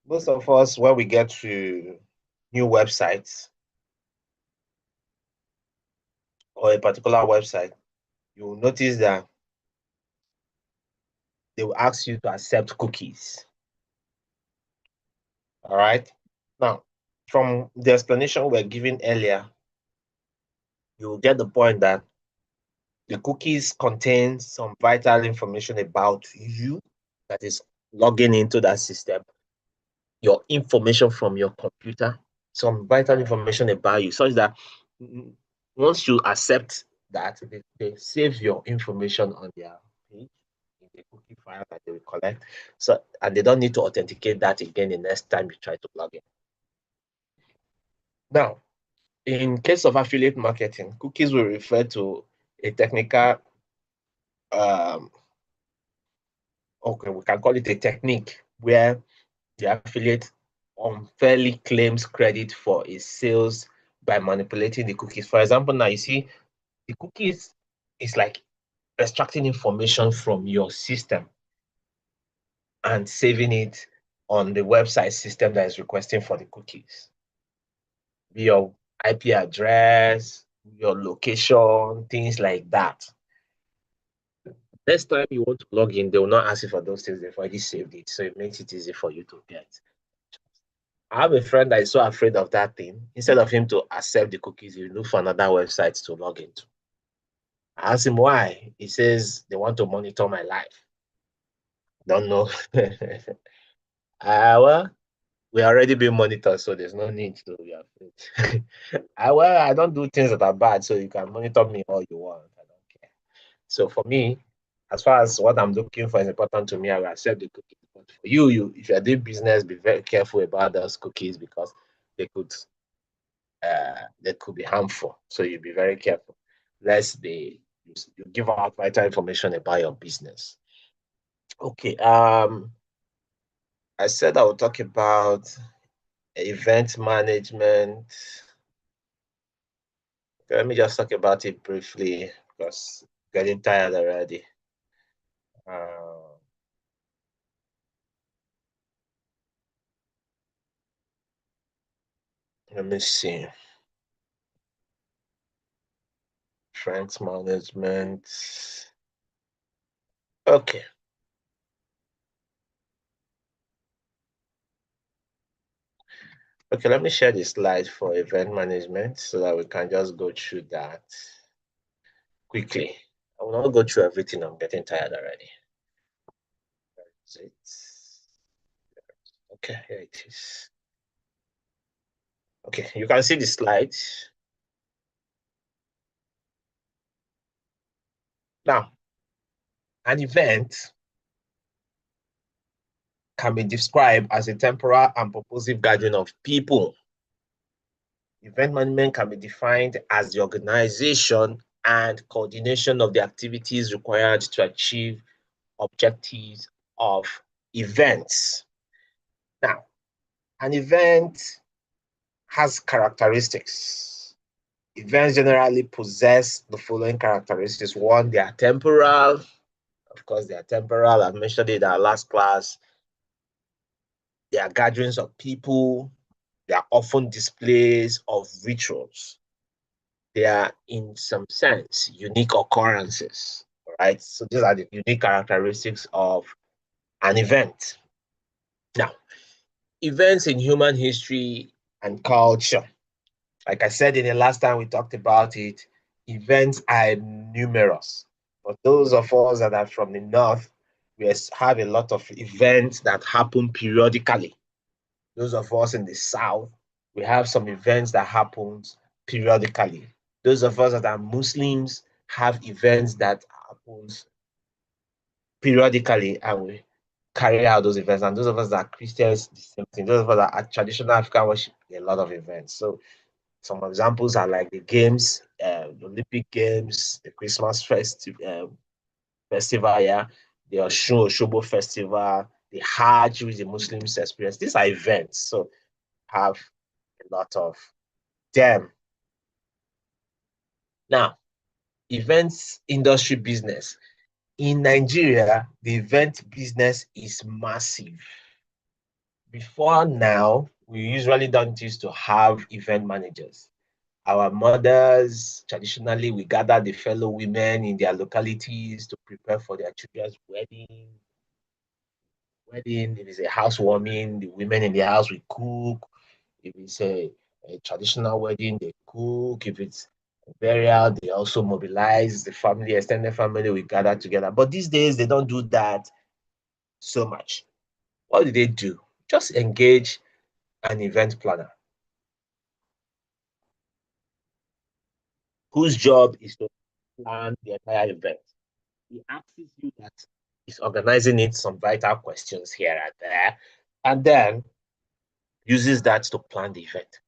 Most of us, when we get to new websites or a particular website, you will notice that they will ask you to accept cookies. All right. Now, from the explanation we're giving earlier, you will get the point that the cookies contain some vital information about you that is logging into that system, your information from your computer, some vital information about you, such that once you accept that, they save your information on their page in the cookie file that they will collect. So, and they don't need to authenticate that again the next time you try to log in. Now, in case of affiliate marketing, cookies will refer to a technical, okay, we can call it a technique where the affiliate unfairly claims credit for his sales by manipulating the cookies. For example, now you see the cookies is like extracting information from your system and saving it on the website system that is requesting for the cookies. Your IP address, your location, things like that. Next time you want to log in, they will not ask you for those things. They've already saved it. So it makes it easy for you to get. I have a friend that is so afraid of that thing. Instead of him to accept the cookies, he look for another website to log into. I asked him why. He says they want to monitor my life. Don't know. Well, we already been monitored, so there's no need to be afraid. Well, I don't do things that are bad, so you can monitor me all you want. I don't care. So for me, as far as what I'm looking for is important to me, I will accept the cookies. But for you, if you're doing business, be very careful about those cookies because they could be harmful. So you be very careful. Lest you give out vital information about your business. Okay. I said I will talk about event management. Okay, let me just talk about it briefly because I'm getting tired already. Let me see. Event management. Okay. Okay, let me share the slide for event management so that we can just go through that quickly. I will not go through everything. I'm getting tired already. Where is it? Okay, here it is. Okay, you can see the slide. Now, an event can be described as a temporal and purposive gathering of people. Event management can be defined as the organization and coordination of the activities required to achieve objectives of events. Now, an event has characteristics. Events generally possess the following characteristics. One, they are temporal. Of course, they are temporal. I mentioned it in our last class. They are gatherings of people. They are often displays of rituals. They are, in some sense, unique occurrences. All right. So these are the unique characteristics of an event. Now, events in human history and culture. Like I said in the last time we talked about it, events are numerous. For those of us that are from the north, we have a lot of events that happen periodically. Those of us in the south, we have some events that happen periodically. Those of us that are Muslims have events that happen periodically, and we carry out those events. And those of us that are Christians, the same thing. Those of us that are traditional African worship, a lot of events. So some examples are like the games, the Olympic Games, the Christmas festival, yeah, the Oshobo festival, the Hajj, which the Muslims experience. These are events, so have a lot of them. Now, events industry business. In Nigeria, the event business is massive. Before now, we usually don't used to have event managers. Our mothers, traditionally, we gather the fellow women in their localities to prepare for their children's wedding. If it's a housewarming, the women in the house will cook. If it's a traditional wedding, they cook. If it's a burial, they also mobilize the family, extended family, we gather together. But these days, they don't do that so much. What do they do? Just engage an event planner whose job is to plan the entire event. He asks you that he's organizing it, some vital questions here and there, and then uses that to plan the event.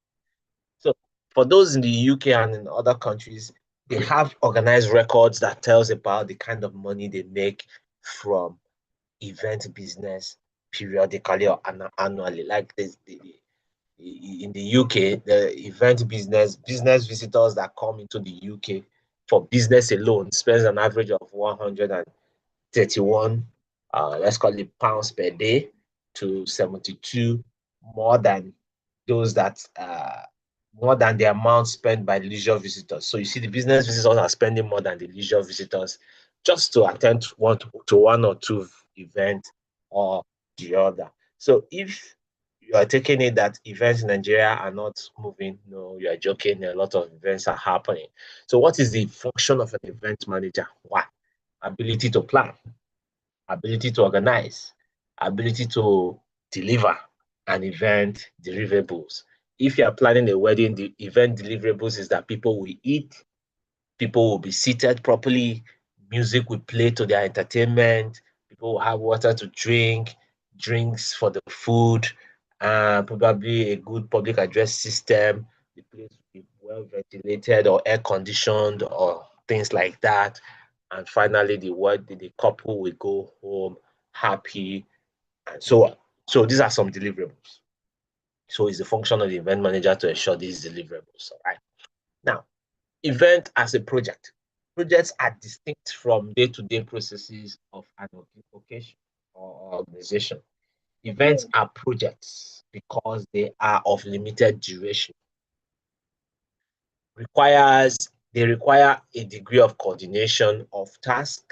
So for those in the UK and in other countries, they have organized records that tells about the kind of money they make from event business periodically or annually. Like this, in the UK, the event business visitors that come into the UK for business alone spends an average of 131, let's call it pounds per day, to 72, more than those that more than the amount spent by leisure visitors. So you see, the business visitors are spending more than the leisure visitors just to attend one or two events or the other. So if you are taking it that events in Nigeria are not moving, no, you are joking. A lot of events are happening. So what is the function of an event manager? One, ability to plan, ability to organize, ability to deliver an event deliverables. If you are planning a wedding, the event deliverables is that people will eat, people will be seated properly, music will play to their entertainment, people will have water to drink, drinks for the food, probably a good public address system, the place will be well ventilated or air conditioned or things like that. And finally, the couple will go home happy and so on. So these are some deliverables. So it's the function of the event manager to ensure these deliverables. All right. Now, event as a project. Projects are distinct from day-to-day processes of an occasion or organization. Events are projects because they are of limited duration. They require a degree of coordination of task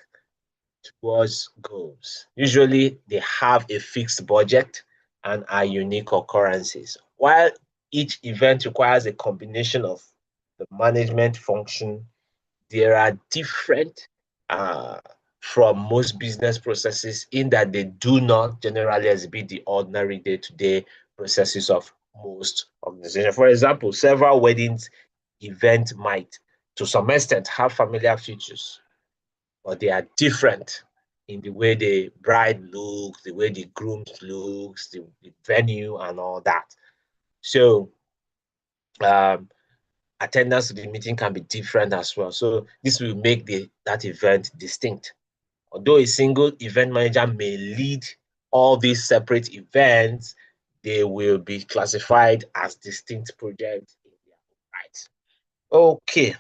towards goals. Usually, they have a fixed budget and are unique occurrences. While each event requires a combination of the management function, there are different from most business processes in that they do not generally exhibit the ordinary day-to-day processes of most organizations. For example, several weddings event might, to some extent, have familiar features, but they are different in the way the bride looks, the way the groom looks, the venue and all that. So attendance to the meeting can be different as well. So this will make that event distinct. Although a single event manager may lead all these separate events, they will be classified as distinct projects in their own right. Okay.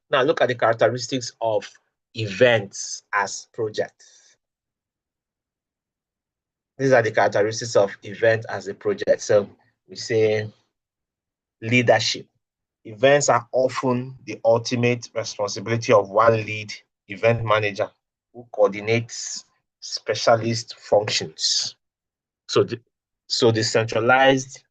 Now look at the characteristics of events as projects. These are the characteristics of event as a project. So we say leadership. Events are often the ultimate responsibility of one lead event manager who coordinates specialist functions. So the centralized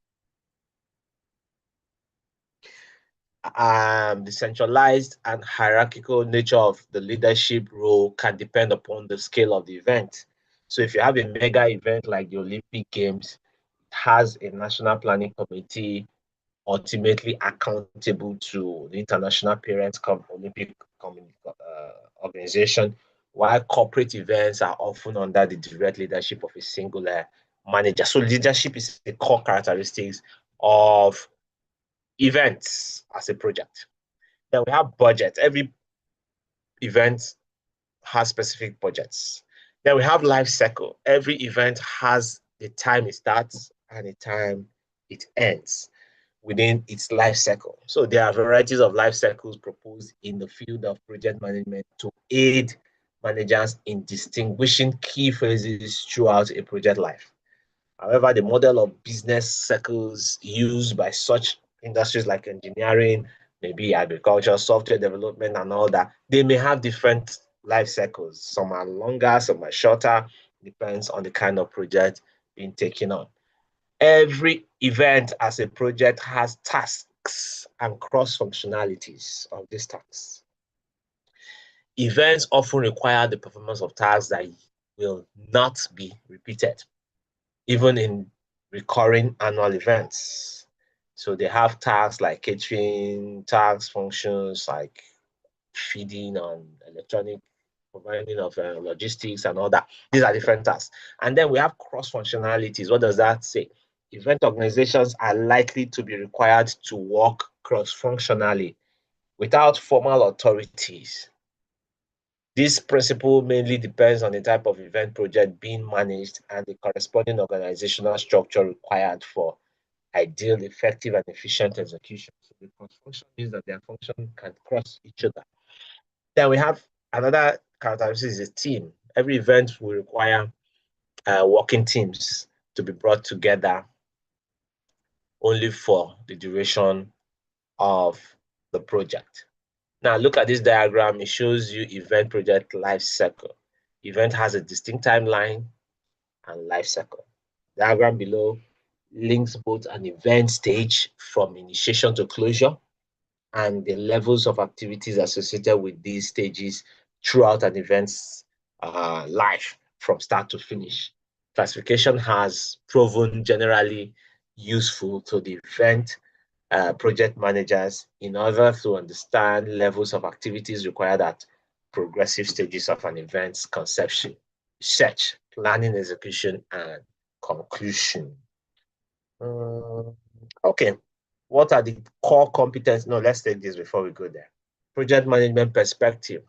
and hierarchical nature of the leadership role can depend upon the scale of the event. So if you have a mega event like the Olympic Games, it has a national planning committee ultimately accountable to the International Parents Olympic Organization, while corporate events are often under the direct leadership of a singular manager. So leadership is the core characteristics of events as a project. Then we have budget. Every event has specific budgets. Then we have life cycle. Every event has the time it starts and the time it ends within its life cycle. So there are varieties of life cycles proposed in the field of project management to aid managers in distinguishing key phases throughout a project life. However, the model of business cycles used by such industries like engineering, maybe agriculture, software development, and all that, they may have different life cycles. Some are longer, some are shorter, depends on the kind of project being taken on. Every event as a project has tasks and cross-functionalities of these tasks. Events often require the performance of tasks that will not be repeated, even in recurring annual events. So they have tasks like catering, task functions like feeding and electronic providing of logistics and all that. These are different tasks. And then we have cross-functionalities. What does that say? Event organizations are likely to be required to work cross-functionally without formal authorities. This principle mainly depends on the type of event project being managed and the corresponding organizational structure required for ideal, effective, and efficient execution. So the cross-function means that their function can cross each other. Then we have another characteristic is a team. Every event will require working teams to be brought together only for the duration of the project. Now look at this diagram. It shows you event project life cycle. Event has a distinct timeline and life cycle. Diagram below links both an event stage from initiation to closure and the levels of activities associated with these stages throughout an event's life from start to finish. Classification has proven generally useful to the event project managers in order to understand levels of activities required at progressive stages of an event's conception, research, planning, execution, and conclusion. Okay, what are the core competencies? No, let's take this before we go there. Project management perspective.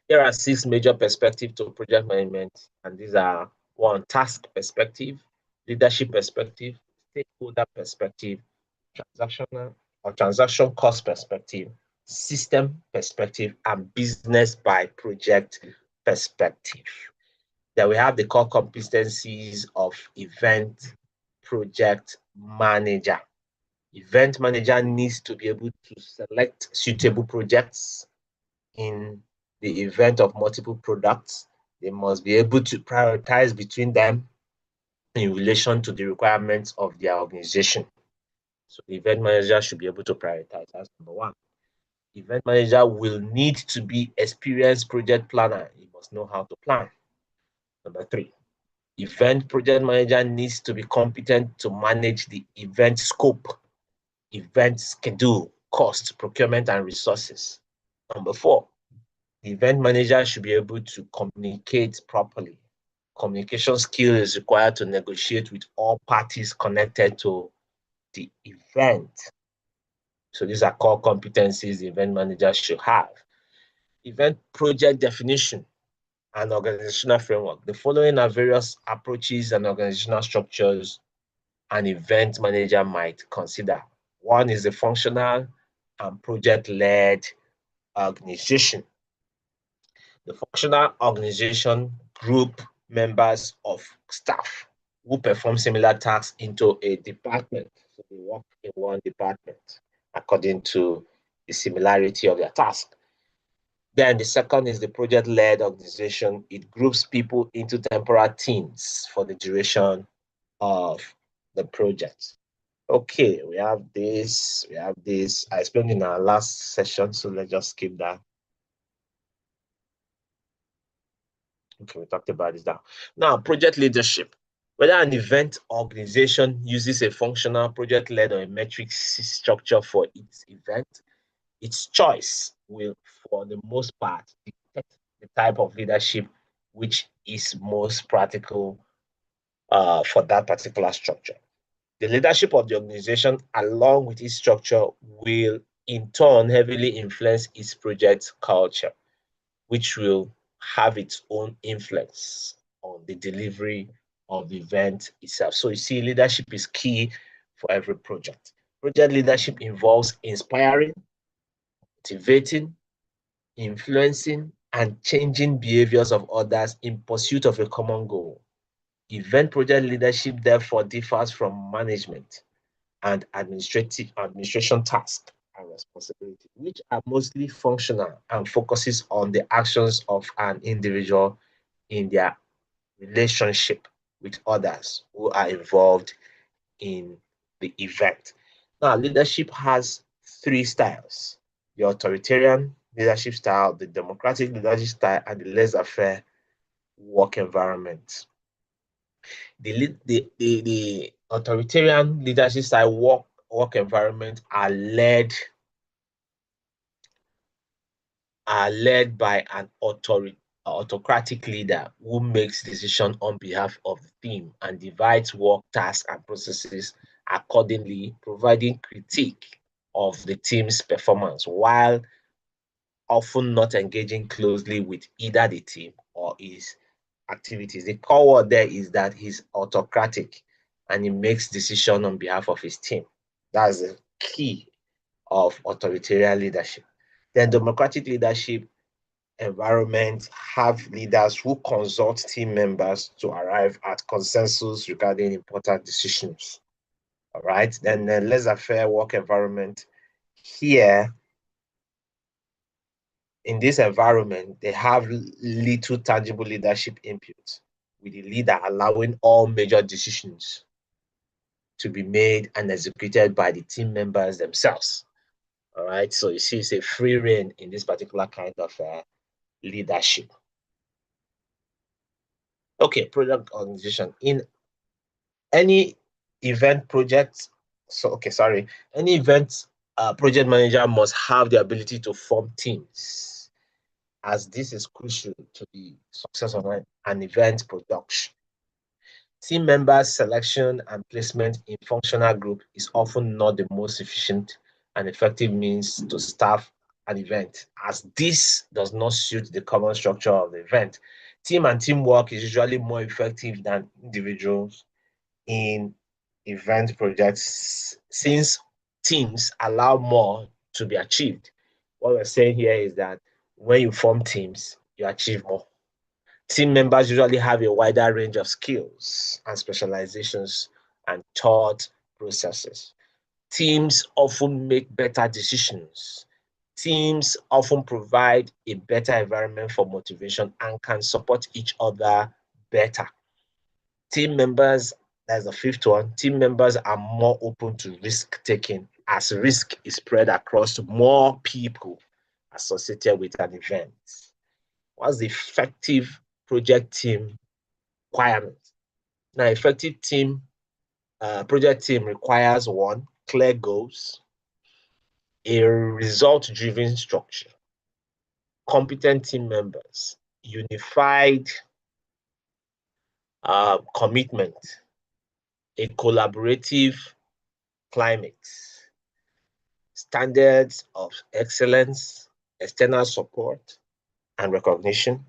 There are 6 major perspectives to project management, and these are: 1, task perspective, leadership perspective, stakeholder perspective, transactional or transaction cost perspective, system perspective, and business by project perspective. Then we have the core competencies of event project manager. Event manager needs to be able to select suitable projects in the event of multiple products. They must be able to prioritize between them in relation to the requirements of their organization. So the event manager should be able to prioritize. That's number 1. Event manager will need to be experienced project planner. He must know how to plan. Number 3, event project manager needs to be competent to manage the event scope, event schedule, cost, procurement, and resources. Number 4, the event manager should be able to communicate properly. Communication skill is required to negotiate with all parties connected to the event. So these are core competencies the event manager should have. Event project definition and organizational framework. The following are various approaches and organizational structures an event manager might consider. One is the functional and project-led organization. The functional organization group members of staff who perform similar tasks into a department. So they work in one department according to the similarity of their task. Then the second is the project-led organization. It groups people into temporal teams for the duration of the project. Okay, we have this. I explained in our last session, so let's just skip that. Okay, we talked about this now. Now, project leadership. Whether an event organization uses a functional project-led or a metric structure for its event, its choice will, for the most part, dictate the type of leadership which is most practical for that particular structure. The leadership of the organization, along with its structure, will in turn heavily influence its project culture, which will have its own influence on the delivery of the event itself. So you see, leadership is key for every project. Project leadership involves inspiring, motivating, influencing, and changing behaviors of others in pursuit of a common goal. Event project leadership therefore differs from management and administration tasks and responsibility, which are mostly functional and focuses on the actions of an individual in their relationship with others who are involved in the event. Now, leadership has 3 styles: the authoritarian leadership style, the democratic leadership style, and the laissez-faire work environment. The authoritarian leadership style work environment are led by an autocratic leader who makes decisions on behalf of the team and divides work tasks and processes accordingly, providing critique of the team's performance while often not engaging closely with either the team or his activities. The core word there is that he's autocratic and he makes decisions on behalf of his team. That's the key of authoritarian leadership. Then democratic leadership environment have leaders who consult team members to arrive at consensus regarding important decisions. All right. Then the laissez-faire work environment here, in this environment, they have little tangible leadership input, with the leader allowing all major decisions to be made and executed by the team members themselves. All right. So you see, it's a free reign in this particular kind of leadership. Okay, product organization. In any event project, any event project manager must have the ability to form teams, as this is crucial to the success of an event production. Team members selection and placement in functional group is often not the most efficient and effective means to staff an event, as this does not suit the common structure of the event. Team and teamwork is usually more effective than individuals in event projects, since teams allow more to be achieved. What we're saying here is that when you form teams, you achieve more. Team members usually have a wider range of skills and specializations and thought processes. Teams often make better decisions. Teams often provide a better environment for motivation and can support each other better. Team members, that's the 5th one, team members are more open to risk taking, as risk is spread across more people associated with an event. What's the effective project team requirement? Now, effective team, project team requires 1, clear goals, a result-driven structure, competent team members, unified commitment, a collaborative climate, standards of excellence, external support and recognition,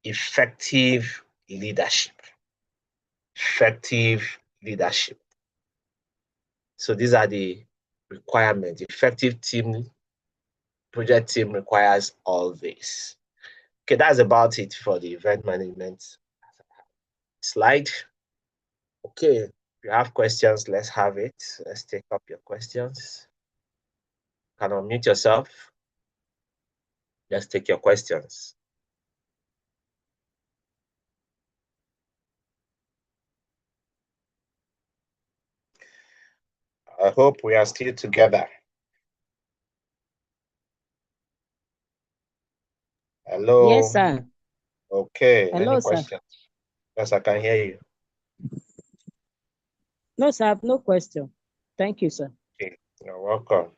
effective leadership. Effective leadership. So these are the requirements. Effective project team requires all this. Okay, that's about it for the event management slide. Okay, if you have questions, let's have it. Let's take up your questions. You can unmute yourself. Let's take your questions. I hope we are still together. Hello. Yes, sir. Okay. Hello, Any sir. questions? Yes, I can hear you. No, sir, I have no question. Thank you, sir. Okay, you're welcome.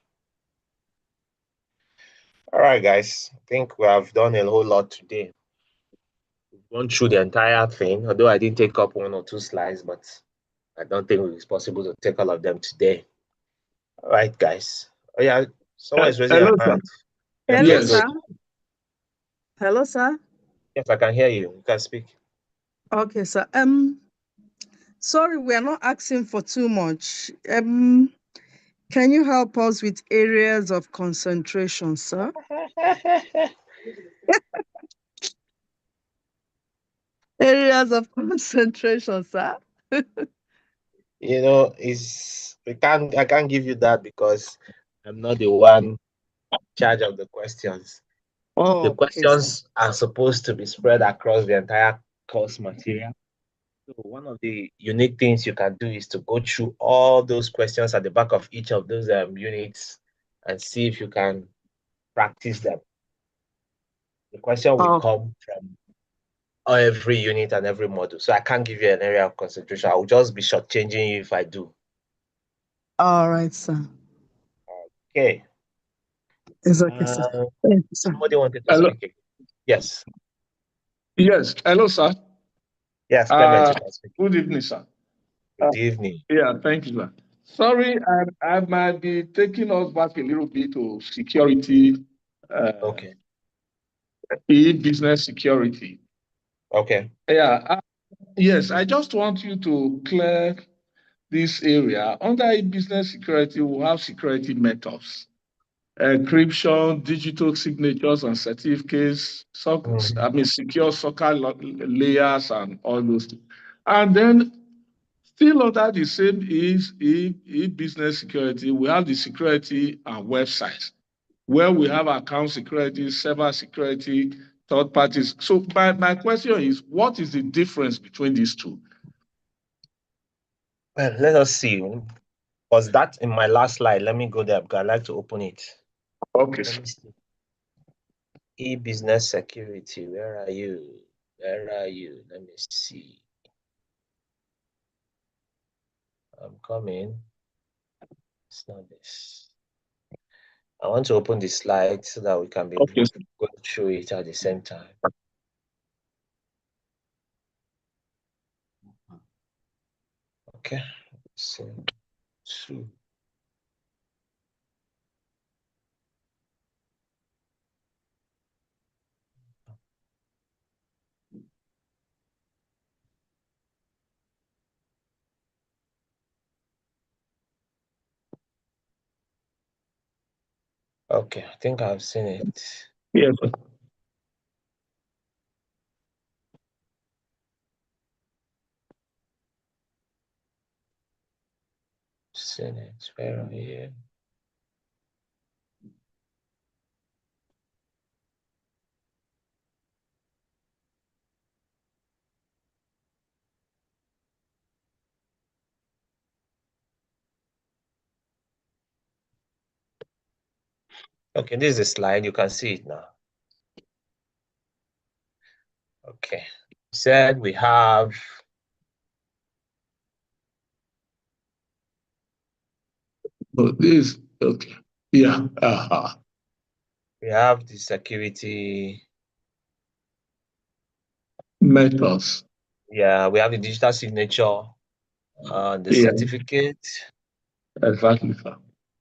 All right, guys. I think we have done a whole lot today. We've gone through the entire thing, although I did take up 1 or 2 slides, but I don't think it's possible to take all of them today. All right, guys. Oh, yeah. Someone is raising Hello, their hand. Hello, Yes. sir. Hello, sir. Yes, I can hear you. You can speak. Okay, sir. Sorry, we are not asking for too much. Can you help us with areas of concentration, sir? Areas of concentration, sir. You know, I can't give you that because I'm not the one in charge of the questions. Oh, The okay, questions are supposed to be spread across the entire course material. So one of the unique things you can do is to go through all those questions at the back of each of those units and see if you can practice them. The question will come from every unit and every module. So I can't give you an area of concentration. I will just be shortchanging you if I do. All right, sir. Okay. It's okay, sir. Thank you, sir. Somebody wanted to Hello. speak again. Yes. Yes. Hello, sir. Yes, Clement, you can speak. Good evening, sir. Good evening. Yeah, thank you, sir. Sorry, I might be taking us back a little bit to security, Okay. e-business security. Okay. Yeah. Yes, I just want you to clear this area. Under e-business security, we have security methods. Encryption, digital signatures and certificates, secure SOCA layers and all those things. And then still under the same e-business security, we have the security and websites where we have account security, cyber security, third parties. So my question is, what is the difference between these two? Well, let us see. Was that in my last slide? Let me go there because I like to open it. Okay. Let me see. E-business security. Where are you? Where are you? Let me see. I'm coming. It's not this. I want to open the slide so that we can be Okay. going through it at the same time. Okay. So, 2. Okay, I think I've seen it. Yes. Seen it. Where are you? Okay, this is the slide. You can see it now. Okay. Said we have Oh, this okay. Yeah. We have the security. Methods. Yeah, we have the digital signature, the Yeah, certificate. exactly, sir.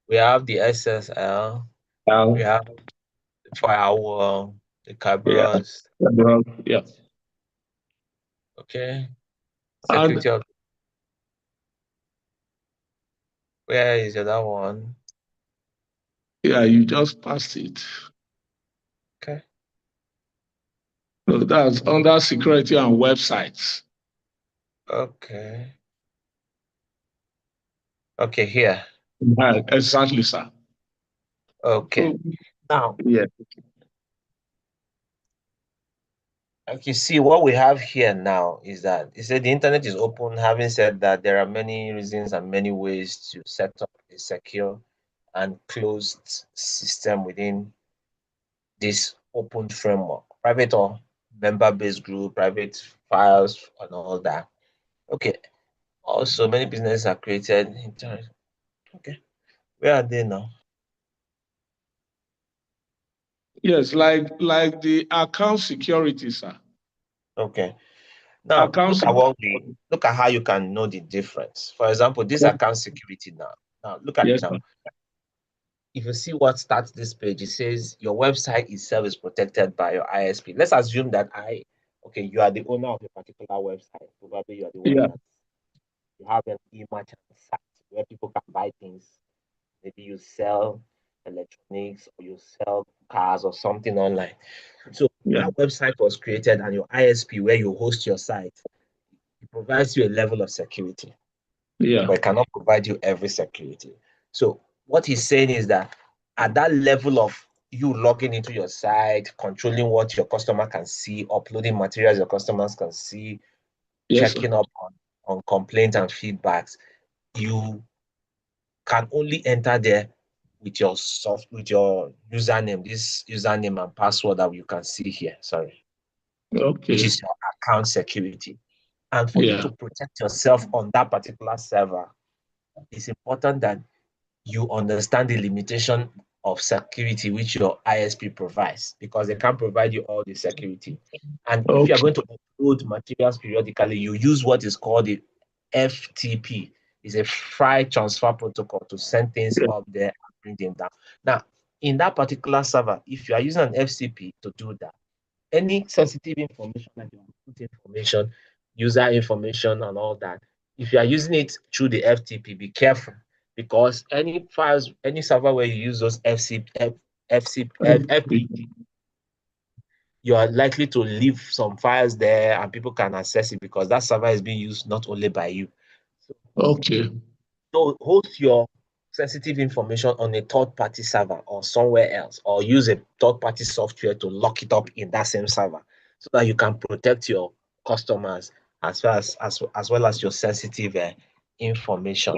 We have the SSL. We Now, have the firewall, the yeah, Kerberos. yeah. Okay. And Security of, where is the other one? yeah, you just passed it. Okay. So that's under security and websites. Okay. Okay, here. Exactly, sir. Okay. So, Now, yeah, okay, see what we have here now is that it said the internet is open. Having said that, there are many reasons and many ways to set up a secure and closed system within this open framework, private or member-based group, private files, and all that. Okay. Also, many businesses are created. Okay. Where are they now? yes, like the account security, sir. Okay. Now Account look at how you can know the difference. For example, this account security now. Now look at it yes, now. sir. If you see what starts this page, it says your website itself is protected by your ISP. Let's assume that you are the owner of a particular website. Probably you are the one Yeah, that you have an e-merchant site where people can buy things. Maybe you sell electronics or you sell cars or something online. So yeah, that website was created and your ISP where you host your site, it provides you a level of security, yeah. but it cannot provide you every security. So what he's saying is that at that level of you logging into your site, controlling what your customer can see, uploading materials your customers can see, Yes, sir. checking up on complaints and feedbacks, you can only enter there with your username, this username and password that you can see here, sorry, which Okay. is your account security. And for you Yeah. to protect yourself on that particular server, it's important that you understand the limitation of security which your ISP provides, because they can't provide you all the security. And if you are Okay. going to upload materials periodically, you use what is called the FTP. It's a file transfer protocol to send things Yeah. up there and bring them down. Now, in that particular server, if you are using an FTP to do that, any sensitive information like your input information, user information, and all that, if you are using it through the FTP, be careful, because any files, any server where you use those FTP, you are likely to leave some files there and people can access it because that server is being used not only by you. Okay. So host your sensitive information on a third-party server or somewhere else, or use a third-party software to lock it up in that same server so that you can protect your customers as well as your sensitive information.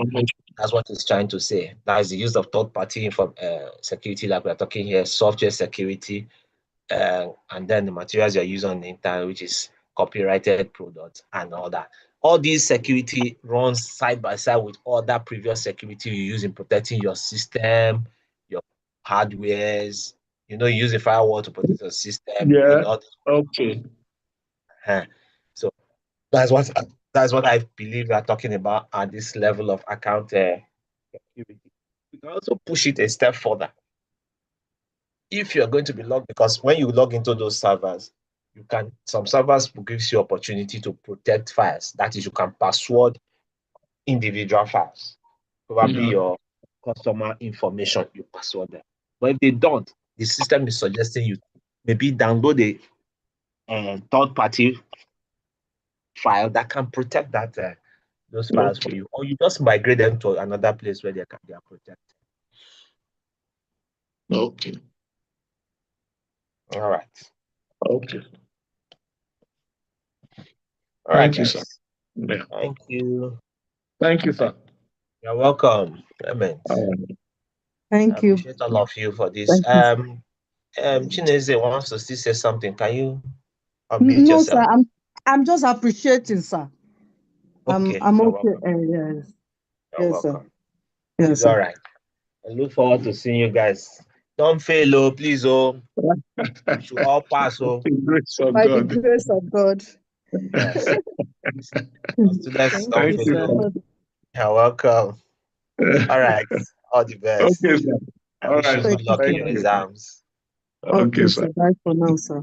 That's what it's trying to say. That is the use of third-party security, like we're talking here, software security, and then the materials you're using on the internet, which is copyrighted products and all that. All these security runs side by side with all that previous security you use in protecting your system, your hardwares. You use a firewall to protect your system. Yeah. Okay. So that's what I believe we are talking about at this level of account security. We can also push it a step further. If you're going to be logged, because when you log into those servers, some servers will give you opportunity to protect files. That is, you can password individual files. Probably Yeah. your customer information, you password them. But if they don't, the system is suggesting you maybe download a third-party file that can protect those files for Okay. you, or you just migrate them to another place where they are protected. Okay. All right. Okay. All right, Thank you, sir. guys. Yeah. Thank you. Thank you, sir. You're welcome, Clement. I Thank you. appreciate all of you for this. Thank you. Chineze wants to still say something. Can you unmute No, sir, yourself? I'm just appreciating, sir. Okay, I'm you're okay. welcome. Yes. You're Yes, sir. welcome. Yes, It's sir. all right. I look forward to seeing you guys Don't fail, oh, please, oh. We should all pass, oh. The grace of By the God. grace of God. Yes. Students Thank don't Thank you, fail, you, sir. oh. You're welcome. sir. All right. All the best. Okay, sir. I All wish right, you sir. good Thank you, luck in Thank your sir. you. exams. Okay, Okay, sir. so bye for now, sir.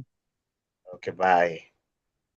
Okay, bye.